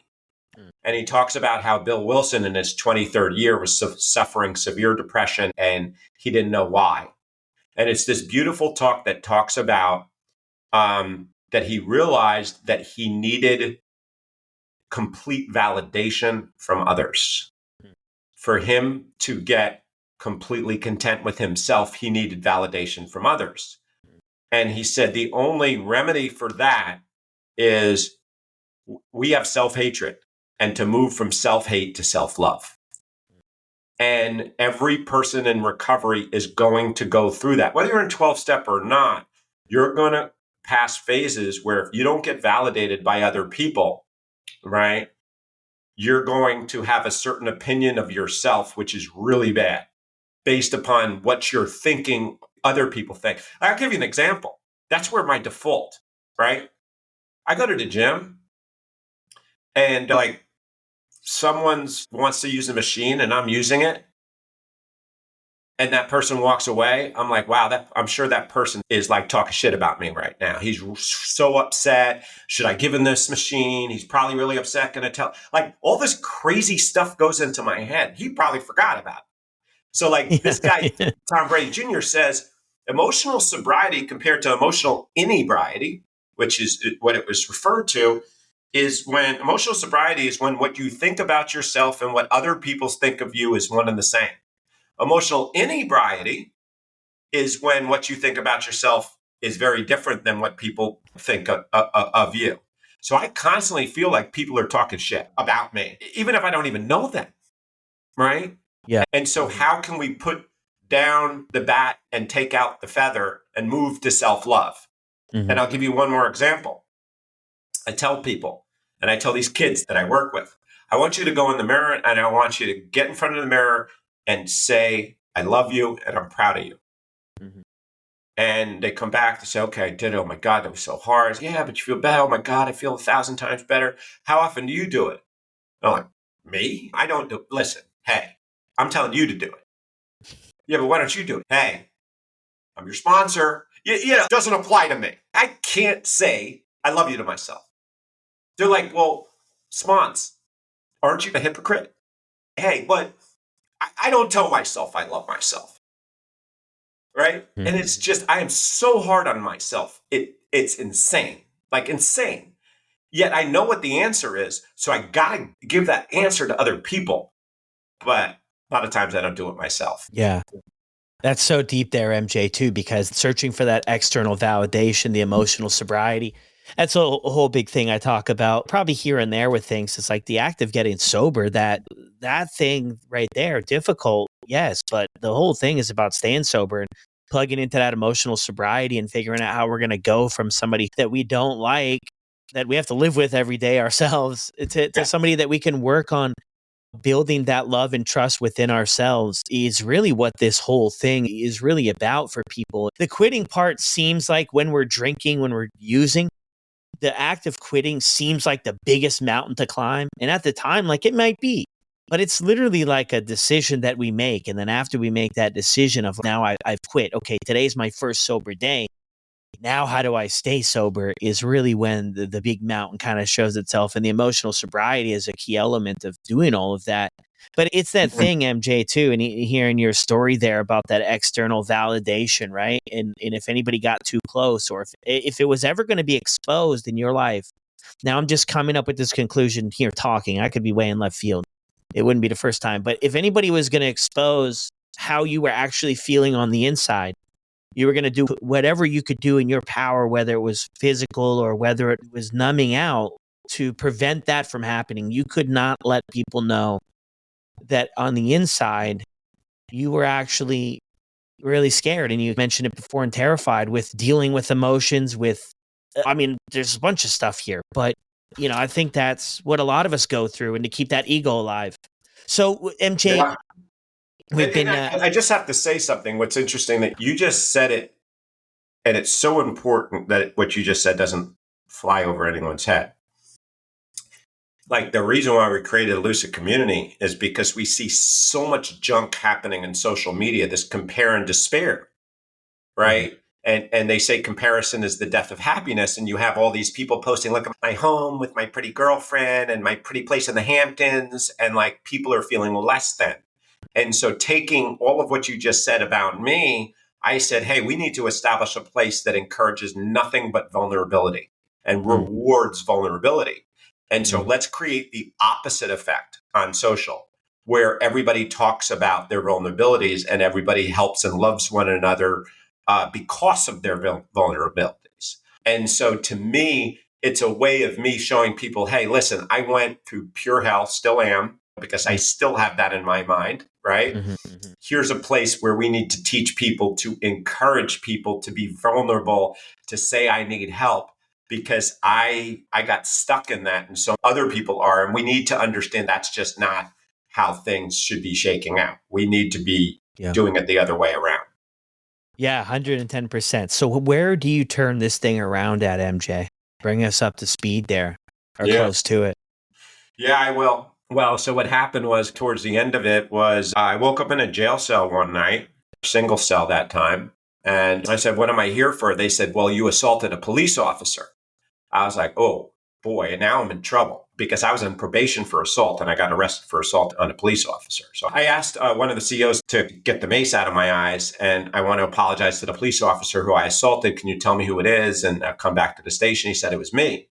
And he talks about how Bill Wilson in his 23rd year was suffering severe depression and he didn't know why. And it's this beautiful talk that talks about that he realized that he needed complete validation from others. For him to get completely content with himself, he needed validation from others. And he said the only remedy for that is we have self-hatred and to move from self-hate to self-love. And every person in recovery is going to go through that. Whether you're in 12-step or not, you're going to pass phases where if you don't get validated by other people, right, you're going to have a certain opinion of yourself, which is really bad, based upon what you're thinking other people think. I'll give you an example. That's where my default, right? I go to the gym and like someone wants to use a machine and I'm using it and that person walks away. I'm like, wow, I'm sure that person is like talking shit about me right now. He's so upset. Should I give him this machine? He's probably really upset. Going to tell, like all this crazy stuff goes into my head. He probably forgot about it. So like this guy, Tom Brady Jr. says, emotional sobriety compared to emotional inebriety, which is what it was referred to, is when emotional sobriety is when what you think about yourself and what other people think of you is one and the same. Emotional inebriety is when what you think about yourself is very different than what people think of you. So I constantly feel like people are talking shit about me, even if I don't even know them, right? Yeah. And so how can we put down the bat and take out the feather and move to self-love? Mm-hmm. And I'll give you one more example. I tell people, and I tell these kids that I work with, I want you to go in the mirror and I want you to get in front of the mirror and say, I love you and I'm proud of you. Mm-hmm. And they come back to say, okay, I did it. Oh my God, that was so hard. Yeah, but you feel bad. Oh my God, I feel 1,000 times better. How often do you do it? I'm like, me? I don't do it. Listen, hey, I'm telling you to do it. Yeah, but why don't you do it? Hey, I'm your sponsor. It doesn't apply to me. I can't say I love you to myself. They're like, well, spons, aren't you a hypocrite? Hey, but I don't tell myself I love myself. Right? Mm-hmm. And it's just, I am so hard on myself. It's insane. like insane. Yet I know what the answer is. So I got to give that answer to other people. But a lot of times I don't do it myself. Yeah. That's so deep there, MJ, too, because searching for that external validation, the emotional sobriety, that's a whole big thing I talk about probably here and there with things. It's like the act of getting sober, that thing right there, difficult, yes, but the whole thing is about staying sober and plugging into that emotional sobriety and figuring out how we're going to go from somebody that we don't like, that we have to live with every day ourselves, to Yeah. somebody that we can work on building that love and trust within ourselves is really what this whole thing is really about for people. The quitting part seems like when we're drinking, when we're using, the act of quitting seems like the biggest mountain to climb. And at the time, like it might be, but it's literally like a decision that we make. And then after we make that decision of now I've quit, okay, today's my first sober day. Now, how do I stay sober is really when the big mountain kind of shows itself. And the emotional sobriety is a key element of doing all of that. But it's that thing, MJ, too, and hearing your story there about that external validation, right? And if anybody got too close, or if it was ever going to be exposed in your life, now I'm just coming up with this conclusion here talking. I could be way in left field. It wouldn't be the first time. But if anybody was going to expose how you were actually feeling on the inside, you were going to do whatever you could do in your power, whether it was physical or whether it was numbing out, to prevent that from happening. You could not let people know that on the inside, you were actually really scared. And you mentioned it before, and terrified with dealing with emotions, I mean, there's a bunch of stuff here, but I think that's what a lot of us go through, and to keep that ego alive. So MJ, Yeah. we've been, I just have to say something. What's interesting that you just said it, and it's so important that what you just said doesn't fly over anyone's head. Like the reason why we created a Lucid community is because we see so much junk happening in social media, this compare and despair, Mhm. right? And they say comparison is the death of happiness. And you have all these people posting, look at my home with my pretty girlfriend and my pretty place in the Hamptons. And like people are feeling less than. And so taking all of what you just said about me, I said, hey, we need to establish a place that encourages nothing but vulnerability and Mm, rewards vulnerability. And so mm, let's create the opposite effect on social, where everybody talks about their vulnerabilities and everybody helps and loves one another because of their vulnerabilities. And so to me, it's a way of me showing people, hey, listen, I went through pure hell, still am, because I mm, still have that in my mind, right? mhm, mhm. Here's a place where we need to teach people, to encourage people to be vulnerable, to say I need help, because I got stuck in that, and so other people are, and we need to understand that's just not how things should be shaking out. We need to be Yeah. doing it the other way around. Yeah, 110%. So where do you turn this thing around at, MJ? Bring us up to speed there, or Yeah. close to it. Yeah, I will. Well, so what happened was towards the end of it was I woke up in a jail cell one night, single cell that time. And I said, what am I here for? They said, well, you assaulted a police officer. I was like, oh boy, and now I'm in trouble because I was on probation for assault and I got arrested for assault on a police officer. So I asked one of the CEOs to get the mace out of my eyes, and I want to apologize to the police officer who I assaulted. Can you tell me who it is? And I'll come back to the station. He said it was me.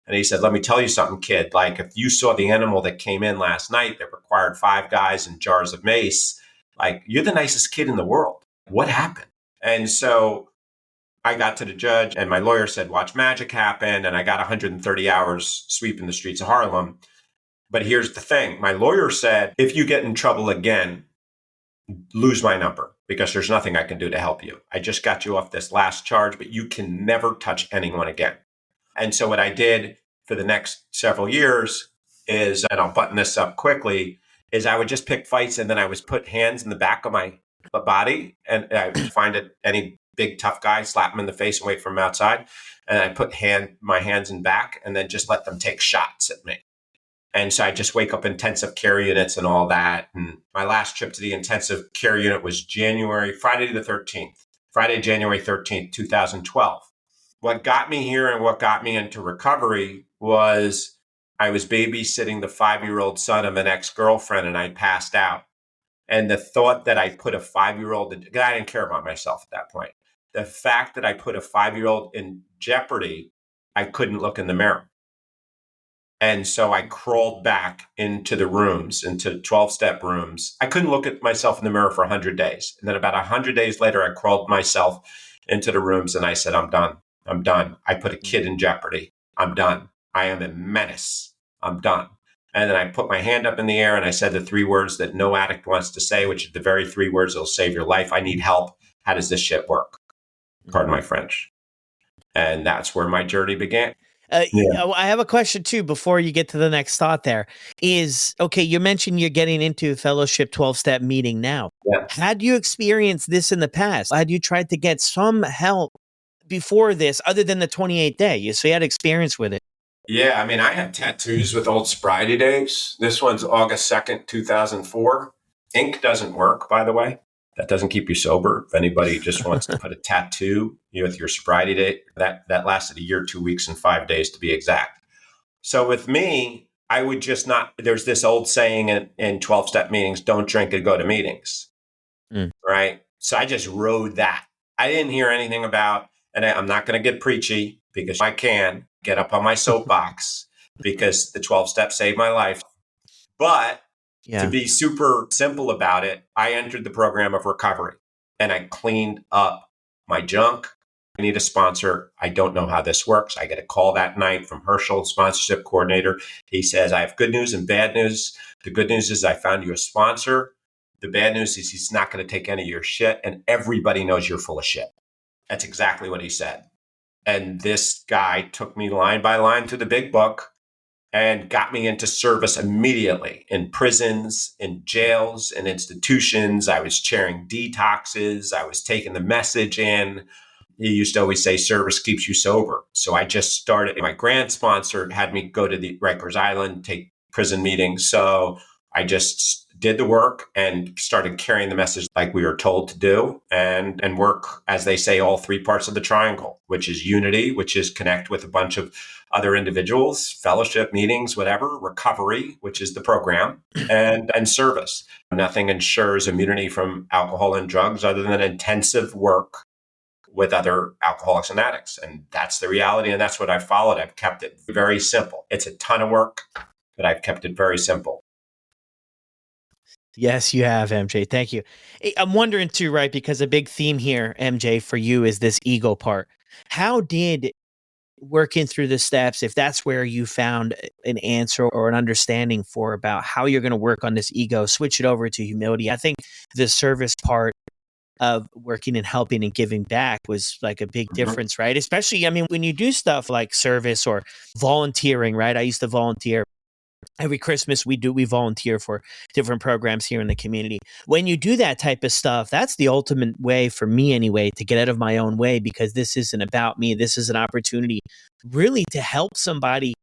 And he said, let me tell you something, kid. Like, if you saw the animal that came in last night that required 5 guys and jars of mace, like, you're the nicest kid in the world. What happened? And so I got to the judge, and my lawyer said, watch magic happen. And I got 130 hours sweeping the streets of Harlem. But here's the thing, my lawyer said, if you get in trouble again, lose my number because there's nothing I can do to help you. I just got you off this last charge, but you can never touch anyone again. And so what I did for the next several years is, and I'll button this up quickly, is I would just pick fights, and then I would put hands in the back of my body, and I would find any big tough guy, slap him in the face and wait for him outside. And I put my hands in back and then just let them take shots at me. And so I just wake up intensive care units and all that. And my last trip to the intensive care unit was Friday, January 13th, 2012. What got me here and what got me into recovery was I was babysitting the 5-year-old son of an ex-girlfriend, and I passed out. And the thought that I put a 5-year-old, I didn't care about myself at that point. The fact that I put a 5-year-old in jeopardy I couldn't look in the mirror. And so I crawled back into the rooms, into 12-step rooms. I couldn't look at myself in the mirror for 100 days. And then about 100 days later, I crawled myself into the rooms and I said, I'm done. I'm done. I put a kid in jeopardy. I'm done. I am a menace. I'm done. And then I put my hand up in the air and I said the 3 words that no addict wants to say, which are the very 3 words that'll save your life. I need help. How does this shit work? Pardon my French. And that's where my journey began. I have a question too before you get to the next thought. There is, okay, you mentioned you're getting into a fellowship 12-step meeting now. Yeah. Had you experienced this in the past? Had you tried to get some help before this other than the 28th day? So you had experience with it. Yeah, I mean, I have tattoos with old sobriety days. This one's August 2nd, 2004. Ink doesn't work, by the way. That doesn't keep you sober. If anybody just wants to put a tattoo with your sobriety date, that lasted a year, 2 weeks, and 5 days to be exact. So with me, I would just not, there's this old saying in 12-step meetings, don't drink and go to meetings, right? So I just rode that. I didn't hear anything about, and I'm not going to get preachy because I can get up on my soapbox because the 12 steps saved my life. But to be super simple about it, I entered the program of recovery and I cleaned up my junk. I need a sponsor. I don't know how this works. I get a call that night from Herschel, sponsorship coordinator. He says, I have good news and bad news. The good news is I found you a sponsor. The bad news is he's not going to take any of your shit. And everybody knows you're full of shit. That's exactly what he said. And this guy took me line by line through the big book and got me into service immediately in prisons, in jails, in institutions. I was chairing detoxes. I was taking the message in. He used to always say service keeps you sober. So I just started. My grant sponsor had me go to the Rikers Island, take prison meetings. So I just did the work and started carrying the message like we were told to do and work, as they say, all 3 parts of the triangle, which is unity, which is connect with a bunch of other individuals, fellowship, meetings, whatever, recovery, which is the program, and service. Nothing ensures immunity from alcohol and drugs other than intensive work with other alcoholics and addicts. And that's the reality. And that's what I've followed. I've kept it very simple. It's a ton of work, but I've kept it very simple. Yes, you have, MJ. Thank you. I'm wondering too, right? Because a big theme here, MJ, for you is this ego part. How did working through the steps, if that's where you found an answer or an understanding for about how you're going to work on this ego, switch it over to humility. I think the service part of working and helping and giving back was like a big difference, right? Especially, I mean, when you do stuff like service or volunteering, right? I used to volunteer. Every Christmas we volunteer for different programs here in the community. When you do that type of stuff, that's the ultimate way for me anyway, to get out of my own way, because this isn't about me. This is an opportunity really to help somebody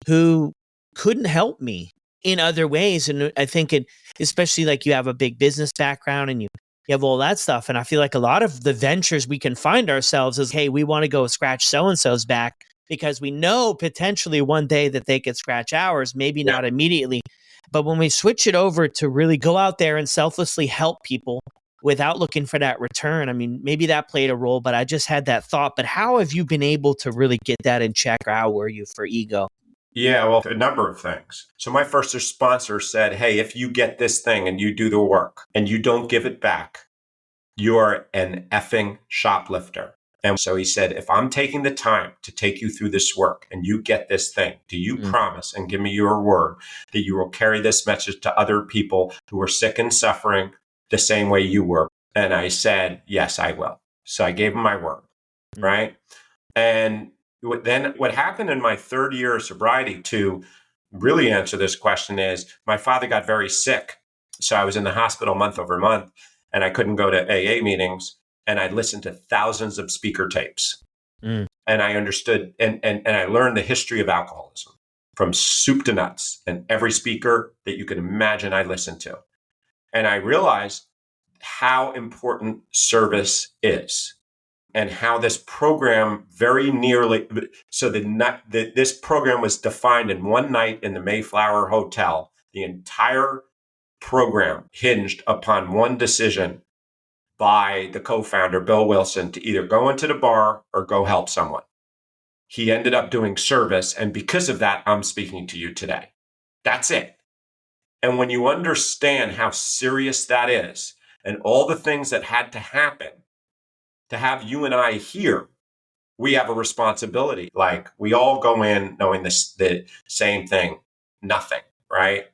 who couldn't help me in other ways. And I think especially like you have a big business background and you have all that stuff. And I feel like a lot of the ventures we can find ourselves is, hey, we want to go scratch so-and-so's back because we know potentially one day that they could scratch ours, maybe not immediately. But when we switch it over to really go out there and selflessly help people without looking for that return, I mean, maybe that played a role, but I just had that thought. But how have you been able to really get that in check, or how were you for ego? Yeah, well, a number of things. So my first sponsor said, hey, if you get this thing and you do the work and you don't give it back, you're an effing shoplifter. And so he said, if I'm taking the time to take you through this work and you get this thing, do you promise and give me your word that you will carry this message to other people who are sick and suffering the same way you were? And I said, yes, I will. So I gave him my word, right? And then what happened in my 3rd year of sobriety, to really answer this question, is my father got very sick. So I was in the hospital month over month and I couldn't go to AA meetings. And I listened to thousands of speaker tapes. And I understood and I learned the history of alcoholism from soup to nuts, and every speaker that you can imagine I listened to. And I realized how important service is and how this program very nearly, so this program was defined in one night in the Mayflower Hotel. The entire program hinged upon one decision by the co-founder, Bill Wilson, to either go into the bar or go help someone. He ended up doing service. And because of that, I'm speaking to you today. That's it. And when you understand how serious that is and all the things that had to happen to have you and I here, we have a responsibility. Like we all go in knowing this, the same thing, nothing, right?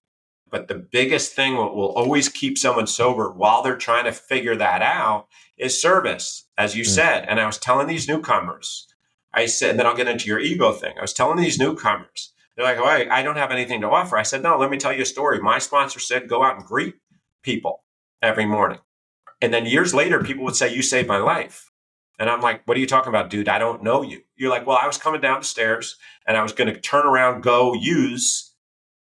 But the biggest thing what will always keep someone sober while they're trying to figure that out is service, as you said. And I was telling these newcomers, I said, and then I'll get into your ego thing. I was telling these newcomers, they're like, oh, I don't have anything to offer. I said, no, let me tell you a story. My sponsor said, go out and greet people every morning. And then years later, people would say, you saved my life. And I'm like, what are you talking about, dude? I don't know you. You're like, well, I was coming down the stairs and I was going to turn around, go use,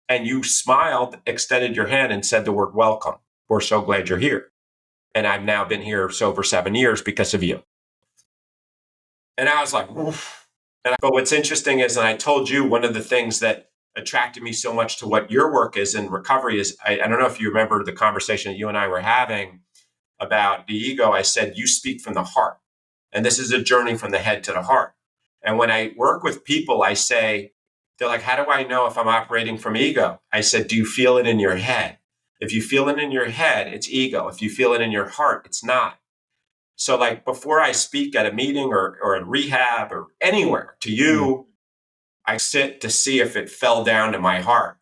and you smiled, extended your hand and said the word welcome. We're so glad you're here. And I've now been here sober 7 years because of you. And I was like, oof. But what's interesting is, and I told you one of the things that attracted me so much to what your work is in recovery is, I don't know if you remember the conversation that you and I were having about the ego. I said, you speak from the heart. And this is a journey from the head to the heart. And when I work with people, I say, they're like, how do I know if I'm operating from ego? I said, do you feel it in your head? If you feel it in your head, it's ego. If you feel it in your heart, it's not. So like before I speak at a meeting or a rehab or anywhere to you, I sit to see if it fell down to my heart.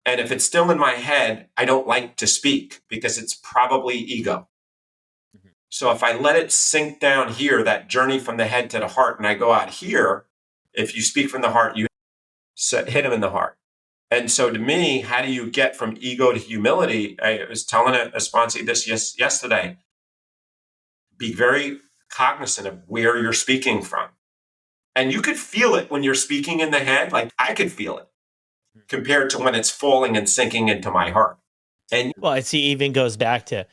And if it's still in my head, I don't like to speak because it's probably ego. So if I let it sink down here, that journey from the head to the heart, and I go out here, if you speak from the heart, you hit him in the heart. And so to me, how do you get from ego to humility? I was telling a sponsee this yesterday. Be very cognizant of where you're speaking from. And you could feel it when you're speaking in the head. Like I could feel it compared to when it's falling and sinking into my heart. And Well, it even goes back to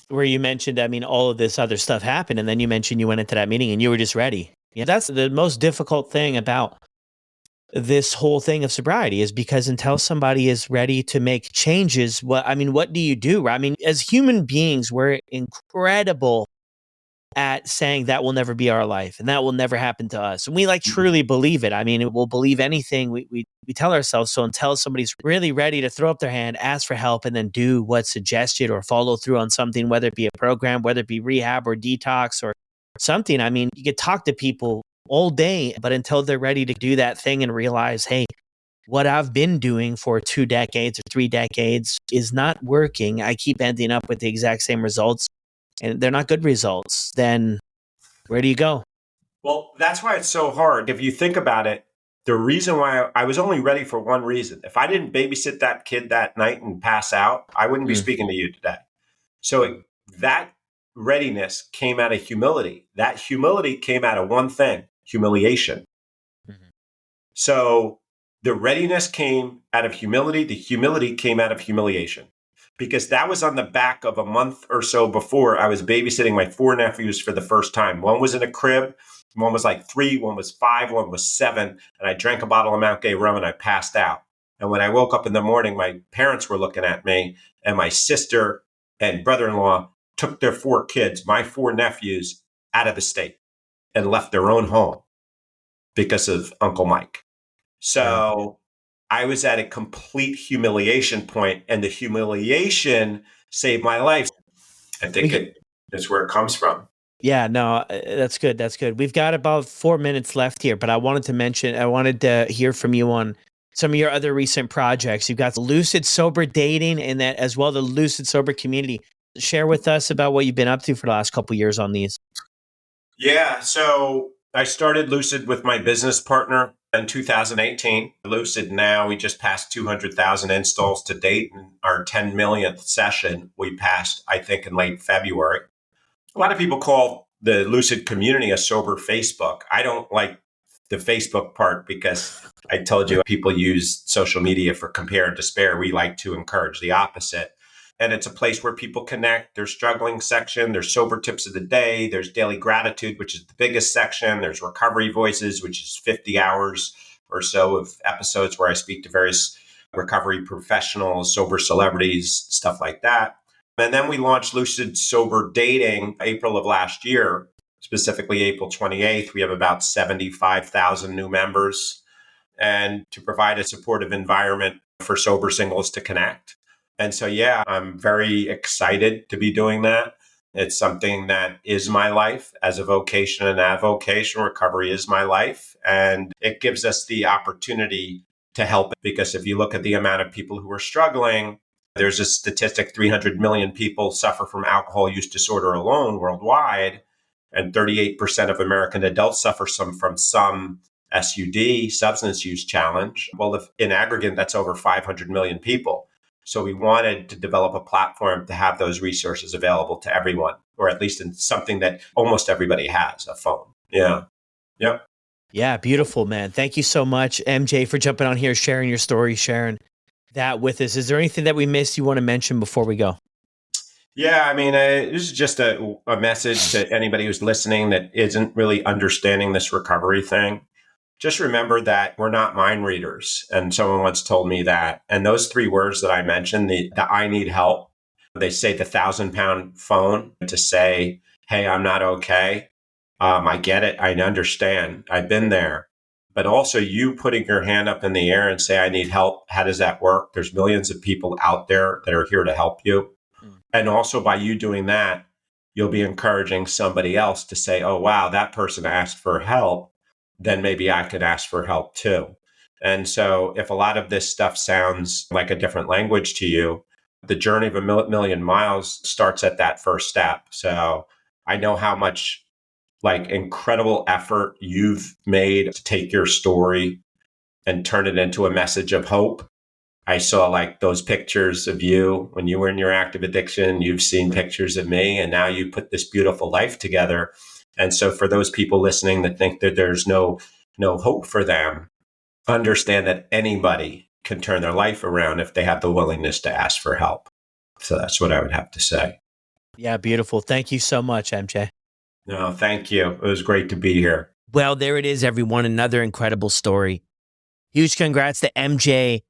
where you mentioned, I mean, all of this other stuff happened. And then you mentioned you went into that meeting and you were just ready. Yeah, that's the most difficult thing about this whole thing of sobriety is because until somebody is ready to make changes, what do you do? I mean, as human beings, we're incredible at saying that will never be our life and that will never happen to us. And we like truly believe it. I mean, we'll believe anything we tell ourselves. So until somebody's really ready to throw up their hand, ask for help, and then do what's suggested or follow through on something, whether it be a program, whether it be rehab or detox or something. I mean, you could talk to people all day, but until they're ready to do that thing and realize, hey, what I've been doing for 2 decades or 3 decades is not working. I keep ending up with the exact same results and they're not good results, then where do you go? well, that's why it's so hard. If you think about it, the reason why I was only ready for one reason. If I didn't babysit that kid that night and pass out, I wouldn't be speaking to you today. So that readiness came out of humility. That humility came out of one thing, humiliation. So the readiness came out of humility. The humility came out of humiliation because that was on the back of a month or so before I was babysitting my 4 nephews for the first time. One was in a crib. One was like 3, one was 5, one was 7. And I drank a bottle of Mount Gay rum and I passed out. And when I woke up in the morning, my parents were looking at me and my sister and brother-in-law took their 4 kids, my 4 nephews, out of the state and left their own home because of Uncle Mike. So I was at a complete humiliation point, and the humiliation saved my life. I think that's where it comes from. Yeah, no, that's good. That's good. We've got about 4 minutes left here, but I wanted to hear from you on some of your other recent projects. You've got the Lucid Sober Dating and that as well, the Lucid Sober Community. Share with us about what you've been up to for the last couple of years on these. Yeah. So I started Lucid with my business partner in 2018. Lucid now, we just passed 200,000 installs to date. And our 10 millionth session, we passed, I think, in late February. A lot of people call the Lucid community a sober Facebook. I don't like the Facebook part because I told you people use social media for compare and despair. We like to encourage the opposite. And it's a place where people connect. There's struggling section. There's sober tips of the day. There's daily gratitude, which is the biggest section. There's recovery voices, which is 50 hours or so of episodes where I speak to various recovery professionals, sober celebrities, stuff like that. And then we launched Lucid Sober Dating April of last year. specifically April 28th. We have about 75,000 new members, and to provide a supportive environment for sober singles to connect. And so, yeah, I'm very excited to be doing that. It's something that is my life as a vocation and avocation. Recovery is my life. And it gives us the opportunity to help, because if you look at the amount of people who are struggling, there's a statistic 300 million people suffer from alcohol use disorder alone worldwide. And 38% of American adults suffer from some SUD, substance use challenge. Well, if in aggregate, that's over 500 million people. So we wanted to develop a platform to have those resources available to everyone, or at least in something that almost everybody has, a phone. Yeah. Yep. Yeah, beautiful, man. Thank you so much, MJ, for jumping on here, sharing your story, sharing that with us. Is there anything that we missed you want to mention before we go? Yeah, I mean, this is just a message to anybody who's listening that isn't really understanding this recovery thing. Just remember that we're not mind readers. And someone once told me that. And those three words that I mentioned, the I need help, they say the 1,000-pound phone to say, hey, I'm not okay. I get it. I understand. I've been there. But also you putting your hand up in the air and say, I need help. How does that work? There's millions of people out there that are here to help you. And also by you doing that, you'll be encouraging somebody else to say, oh, wow, that person asked for help. Then maybe I could ask for help too. And so if a lot of this stuff sounds like a different language to you, the journey of a million miles starts at that first step. So I know how much like incredible effort you've made to take your story and turn it into a message of hope. I saw like those pictures of you when you were in your active addiction. You've seen pictures of me, and now you put this beautiful life together. And so for those people listening that think that there's no hope for them, understand that anybody can turn their life around if they have the willingness to ask for help. So that's what I would have to say. Yeah, beautiful. Thank you so much, MJ. No, thank you. It was great to be here. Well, there it is, everyone. Another incredible story. Huge congrats to MJ.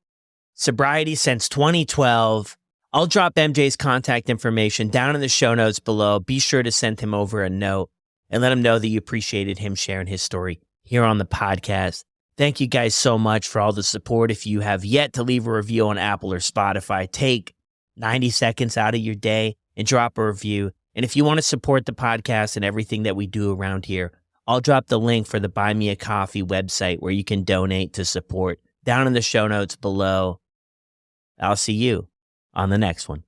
Sobriety since 2012. I'll drop MJ's contact information down in the show notes below. Be sure to send him over a note and let him know that you appreciated him sharing his story here on the podcast. Thank you guys so much for all the support. If you have yet to leave a review on Apple or Spotify, take 90 seconds out of your day and drop a review. And if you want to support the podcast and everything that we do around here, I'll drop the link for the Buy Me a Coffee website where you can donate to support down in the show notes below. I'll see you on the next one.